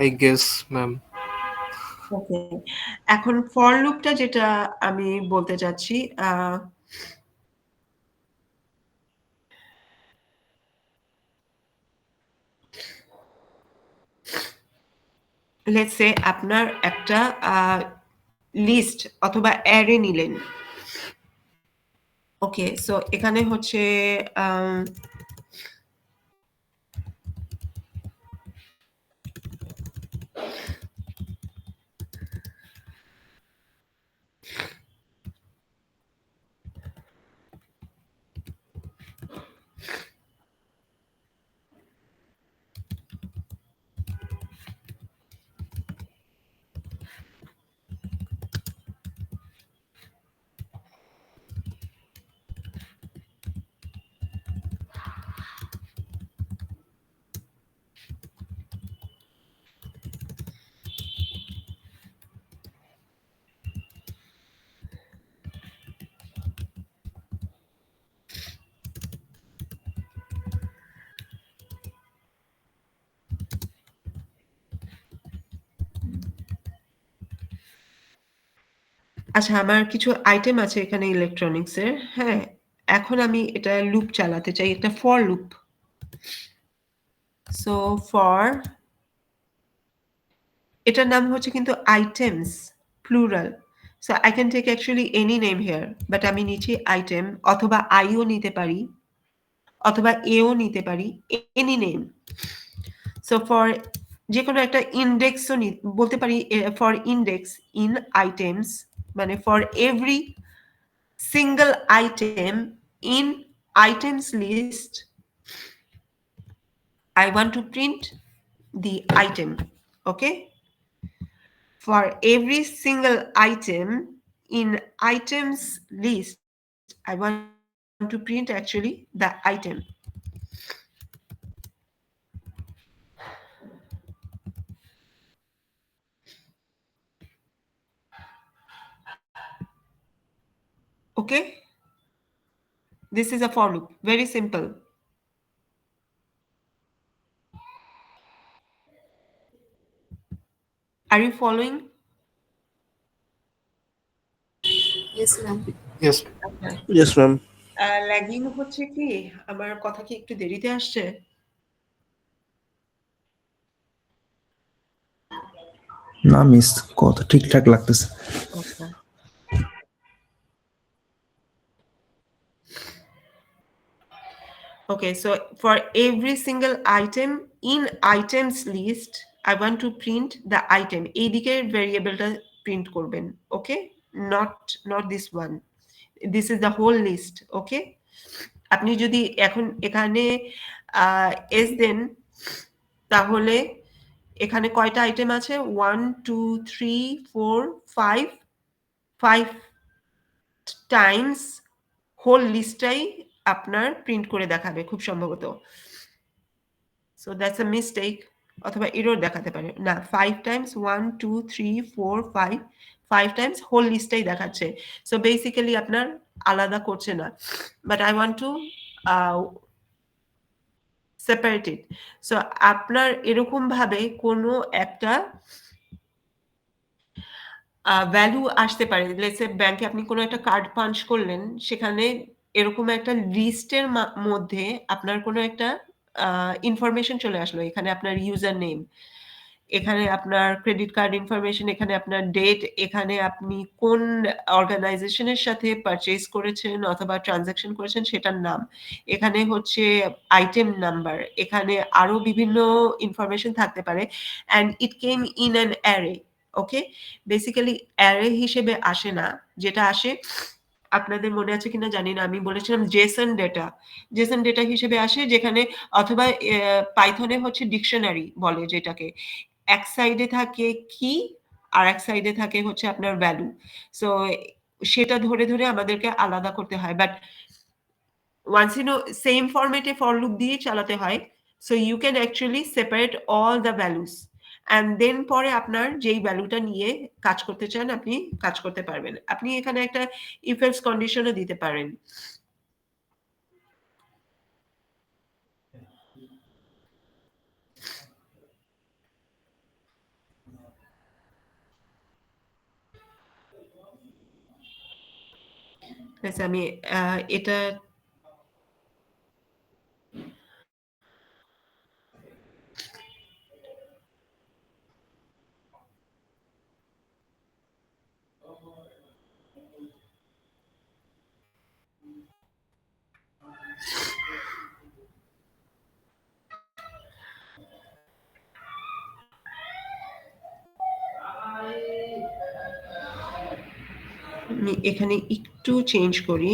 I guess, ma'am. Okay, এখন ফর লুপটা যেটা আমি বলতে চাচ্ছি, লেটস সে আপনার একটা লিস্ট অথবা অ্যারে নিলেন। ওকে, সো এখানে হচ্ছে আচ্ছা, আমার কিছু আইটেম আছে এখানে ইলেকট্রনিক্স এর। হ্যাঁ, এখন আমি এটা লুপ চালাতে চাই, একটা ফর লুপ। সো ফর, এটার নাম হচ্ছে কিন্তু items plural. So I can take actually any name here, but আমি নিচ্ছি আইটেম, অথবা আইও নিতে পারি, অথবা এও নিতে পারি, এনি নেম। সো ফর যে কোনো একটা ইন্ডেক্সও বলতে পারি, ফর ইন্ডেক্স ইন আইটেমস, মানে for every single item in items list, I want to print the item. Okay, for every single item in items list, I want to print actually the item. Okay, this is a for loop, very simple. Are you following? Yes, ma'am. Yes. Yes, ma'am. Lagging হচ্ছে কি? আমার কথা কি একটু দেরিতে আসছে? না miss, কথা ঠিকঠাক লাগতেছে। Okay. Okay, so for every single item in items list, I want to print the item. এইদিকে ভেরিয়েবলটা প্রিন্ট করবেন, okay? Not this one. This is the whole list, okay? আপনি যদি এখন এখানে এস দেন, তাহলে এখানে কয়টা আইটেম আছে? 1 2 3 4 5 টাইমস হোল লিস্টটাই আপনার প্রিন্ট করে দেখাবে খুব সম্ভবত। সো দ্যাটস আ মিস্টেক, অথবা এরর দেখাতে পারে না। 5 টাইমস 1 2 3 4 5 টাইমস হোল লিস্টটাই দেখাচ্ছে। সো বেসিক্যালি আপনার আলাদা করছে না, but I want two separate it. So আপনার এরকম ভাবে কোনো একটা ভ্যালু আসতে পারে। লেটস সে ব্যাংকে আপনি কোনো একটা কার্ড পাঞ্চ করলেন, সেখানে এরকম একটা লিস্টের মধ্যে আপনার কোনো একটা ইনফরমেশন চলে আসলো। এখানে আপনার ইউজার নেম, এখানে আপনার ক্রেডিট কার্ড ইনফরমেশন, এখানে আপনার ডেট, এখানে আপনি কোন অর্গানাইজেশনের সাথে পারচেজ করেছেন অথবা ট্রানজাকশন করেছেন সেটার নাম, এখানে হচ্ছে আইটেম নাম্বার, এখানে আরো বিভিন্ন ইনফরমেশন থাকতে পারে। And it came in an array. Okay, basically array হিসেবে আসে না, যেটা আসে আপনাদের মনে আছে কিনা জানি না, আমি বলেছিলাম জেসন ডেটা হিসেবে আসে, যেখানে অথবা পাইথনে হচ্ছে ডিকশনারি বলে যেটাকে, এক সাইডে থাকে কি আর এক সাইডে থাকে হচ্ছে আপনার ভ্যালু। সো সেটা ধরে ধরে আমাদেরকে আলাদা করতে হয়, but once you know same format A for loop দিয়ে চালাতে হয়, so you can actually separate all the values and then পরে আপনার যেই ভ্যালুটা নিয়ে কাজ করতে চান আপনি কাজ করতে পারবেন। আপনি এখানে একটা if else কন্ডিশনও দিতে পারেন। আচ্ছা, আমি এটা আমি এখানে একটু চেঞ্জ করি।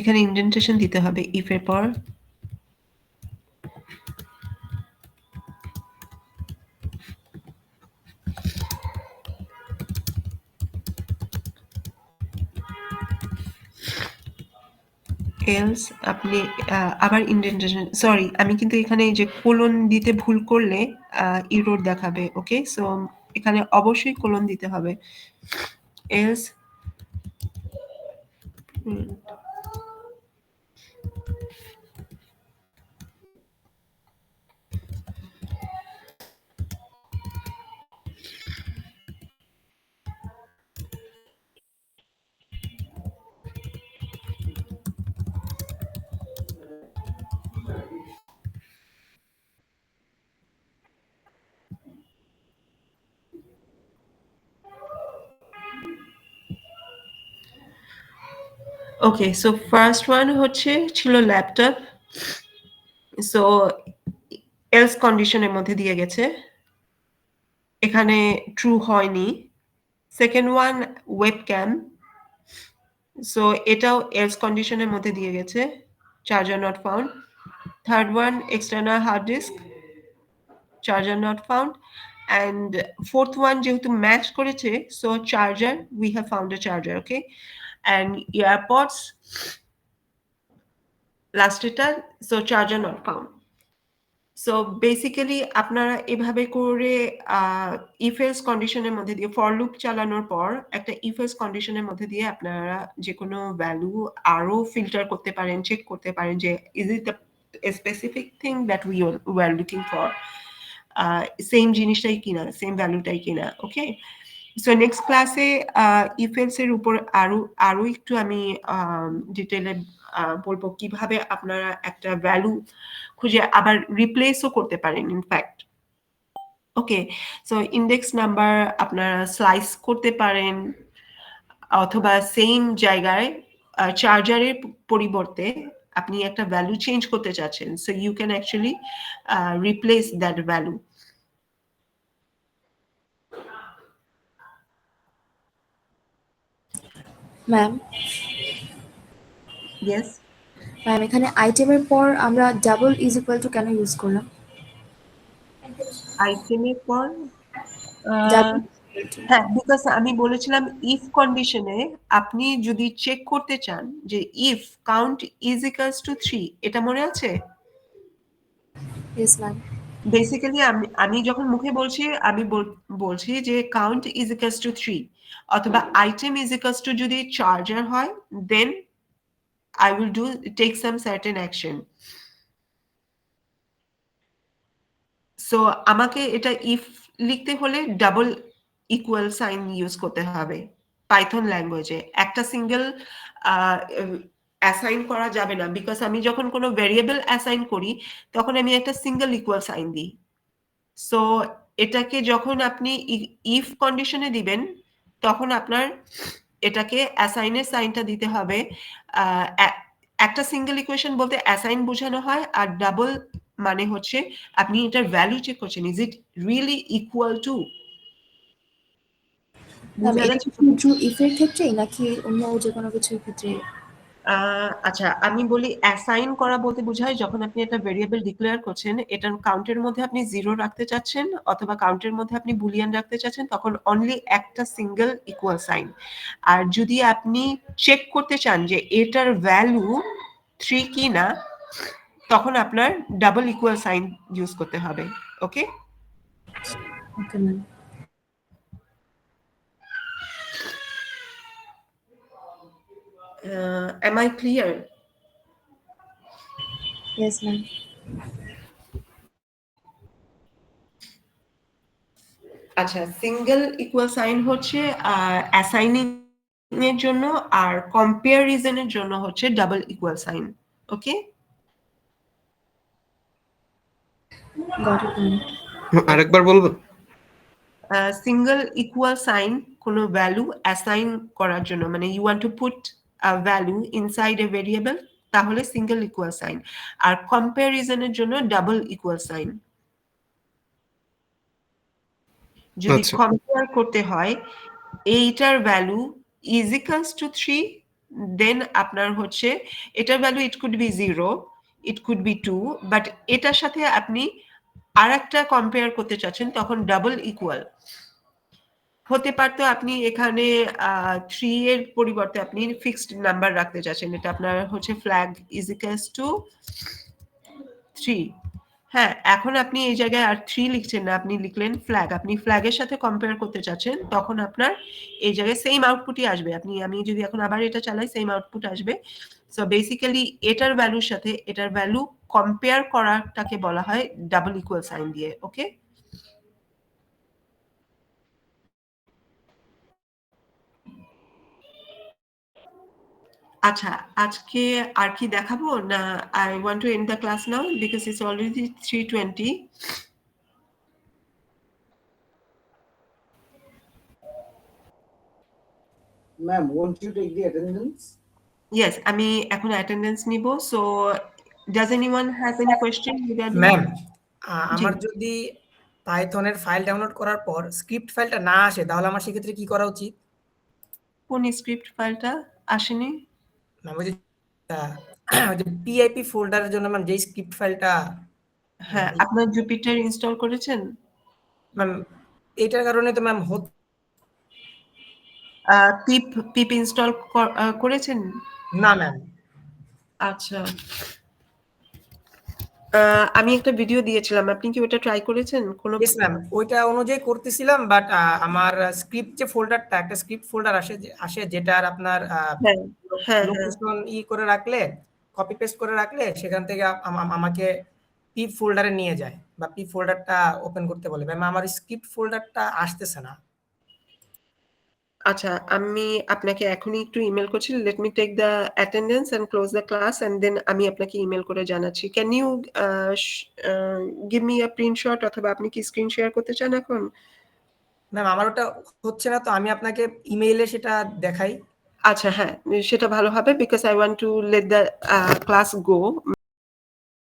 এখানে ইন্ডেন্টেশন দিতে হবে if এর পর। else আপনি আবার ইন্ডেন্টেশন, সরি আমি কিন্তু এখানে এই যে কোলন দিতে ভুল করলে এরর দেখাবে। ওকে, সো এখানে অবশ্যই কোলন দিতে হবে। else ওকে, সো ফার্স্ট ওয়ান হচ্ছে ছিল ল্যাপটপ, সো এলস কন্ডিশনের মধ্যে দিয়ে গেছে, এখানে ট্রু হয়নি। সেকেন্ড ওয়ান ওয়েবক্যাম, সো এটাও এলস কন্ডিশনের মধ্যে দিয়ে গেছে, charger not found. Third one external hard disk, charger not found. And fourth one যেহেতু ম্যাচ করেছে, so charger, we have found a charger. Okay, and earpods last এটা, so charger not found. So basically আপনারা এভাবে করে if else কন্ডিশনের মধ্যে দিয়ে for loop চালানোর পর একটা ইফ এলস কন্ডিশনের মধ্যে দিয়ে আপনারা যে কোনো ভ্যালু আরো ফিল্টার করতে পারেন, চেক করতে পারেন যে is it the specific thing that we are looking for, same জিনিসটাই কিনা, সেম ভ্যালুটাই কিনা। ওকে, সো নেক্সট ক্লাসে ইফ এলস এর উপর আরো একটু আমি ডিটেইলে বলবো কিভাবে আপনারা একটা ভ্যালু খুঁজে আবার রিপ্লেসও করতে পারেন ইনফ্যাক্ট। ওকে, সো ইন্ডেক্স নাম্বার আপনারা স্লাইস করতে পারেন, অথবা সেম জায়গায় চার্জারের পরিবর্তে আপনি একটা ভ্যালু চেঞ্জ করতে চাচ্ছেন, so you can actually replace that value. Ma'am yes, ma'am এখানে আইটেমের পর আমরা ডাবল ইজ ইকুয়াল টু কেন ইউজ করলাম? আইটেমের পর ডাবল হ্যাঁ, বিকজ আমি বলেছিলাম ইফ কন্ডিশনে আপনি যদি চেক করতে চান যে if count is equals to 3, এটা মনে আছে? Yes ma'am. বেসিক্যালি আমি যখন মুখে বলছি আমি বলছি যে কাউন্ট ইজ ইকুয়ালস টু 3 অথবা আইটেম ইজ ইকুয়ালস টু যদি চার্জার হয়, দেন I will take some certain action. So আমাকে এটা ইফ লিখতে হলে ডাবল ইকুয়াল সাইন ইউজ করতে হবে পাইথন ল্যাঙ্গুয়েজে। একটা সিঙ্গেল অ্যাসাইন করা যাবে না, বিকজ আমি যখন কোনো ভেরিয়েবল অ্যাসাইন করি তখন আমি একটা সিঙ্গেল ইকুয়াল সাইন দিই। সো এটাকে যখন আপনি ইফ কন্ডিশনে দিবেন তখন আপনার এটাকে অ্যাসাইনের সাইনটা দিতে হবে। একটা সিঙ্গেল ইকুয়েশন বলতে অ্যাসাইন বোঝানো হয়, আর ডাবল মানে হচ্ছে আপনি এটার ভ্যালু চেক করছেন, is it really equal to. True ইফের ক্ষেত্রে নাকি অন্য যে কোনো কিছুর ক্ষেত্রে? আচ্ছা, আমি বলি অ্যাসাইন করা বলতে বোঝায় যখন আপনি একটা ভেরিয়েবল ডিক্লেয়ার করছেন, এটার কাউন্টের মধ্যে আপনি 0 রাখতে চাচ্ছেন অথবা কাউন্টের মধ্যে আপনি বুলিয়ান রাখতে চাচ্ছেন, তখন অনলি একটা সিঙ্গেল ইকুয়াল সাইন। আর যদি আপনি চেক করতে চান যে এটার ভ্যালু 3 কি না, তখন আপনার ডাবল ইকুয়াল সাইন ইউজ করতে হবে। Okay, okay ma'am. am I clear? Yes ma'am. আচ্ছা, সিঙ্গেল ইকুয়াল সাইন হচ্ছে অ্যাসাইনিং এর জন্য, আর কম্প্যারিজনের জন্য হচ্ছে double equal sign. Okay, got it ma'am. আরেকবার বলবেন? সিঙ্গেল ইকুয়াল সাইন কোনো ভ্যালু অ্যাসাইন করার জন্য, মানে you want to put a value inside a variable, তাহলে সিঙ্গেল ইকুয়াল সাইন। আর কম্প্যারিজনের জন্য ডাবল ইকুয়াল সাইন। যদি আচ্ছা। কম্পেয়ার করতে হয় এইটার ভ্যালু ইজ ইকুয়ালস টু 3, দেন আপনার হচ্ছে এটার value it could be 0, it could be 2, but এটার সাথে আপনি আরেকটা কম্পেয়ার করতে চাচ্ছেন, তখন ডাবল ইকুয়াল হতে পারতো। আপনি এখানে 3 এর পরিবর্তে আপনি ফিক্সড নাম্বার রাখতে চাচ্ছেন, এটা আপনার হচ্ছে ফ্ল্যাগ ইজ ইকুয়ালস টু 3। হ্যাঁ, এখন আপনি এই জায়গায় আর 3 লিখছেন না, আপনি লিখলেন ফ্ল্যাগ। আপনি ফ্ল্যাগের সাথে কম্পেয়ার করতে চাচ্ছেন, তখন আপনার এই জায়গায় সেম আউটপুটই আসবে। আমি যদি এখন আবার এটা চালাই, সেম আউটপুট আসবে। সো বেসিক্যালি এটার ভ্যালুর সাথে এটার ভ্যালু কম্পেয়ার করাটাকে বলা হয় ডাবল ইকুয়াল সাইন দিয়ে। ওকে, আচ্ছা, আজকে আর কি দেখাবো না? I want to end the class now because it's already 3:20. Ma'am, won't you take the attendance? Yes, আমি এখন অ্যাটেন্ডেন্স নিব। So does anyone have any question regarding? Ma'am, আমার যদি পাইথনের ফাইল ডাউনলোড করার পর স্ক্রিপ্ট ফাইলটা না আসে, তাহলে আমার সেক্ষেত্রে কি করা উচিত? কোন স্ক্রিপ্ট ফাইলটা আসেনি? ম্যাম, ওই যে পিআইপি ফোল্ডারের জন্য ম্যাম, যেই স্ক্রিপ্ট ফাইলটা। হ্যাঁ, আপনার জুপিটার ইনস্টল করেছেন? ম্যাম, এটার কারণে তো ম্যাম পিপ ইনস্টল করেছেন? না ম্যাম। আচ্ছা, আমি একটা ভিডিও দিয়েছিলাম, আপনি কি ওটা ট্রাই করেছেন? কোনো ইয়েস ম্যাম, ওইটা অনুযায়ী করতেছিলাম, বাট আমার স্ক্রিপ্ট যে ফোল্ডারটা, একটা স্ক্রিপ্ট ফোল্ডার আসে যেটার আপনার হ্যাঁ, লোকেশন করে রাখলে, কপি পেস্ট করে রাখলে সেখান থেকে আমাকে পিপ ফোল্ডারে নিয়ে যায়, বা পিপ ফোল্ডারটা ওপেন করতে বলে। ম্যাম, আমার স্ক্রিপ্ট ফোল্ডারটা আসতেছে না। আচ্ছা, আমি আপনাকে এখনই একটু ইমেল করছি। Let me take the attendance and close the class, and then আমি আপনাকে ইমেল করে জানাচ্ছি। Can you give me a printshot, অথবা আপনি কি স্ক্রিন শেয়ার করতে চান এখন? ম্যাম, আমার ওটা হচ্ছে না, তো আমি আপনাকে ইমেইলে সেটা দেখাই। আচ্ছা, হ্যাঁ, সেটা ভালো হবে, because I want two let the class go.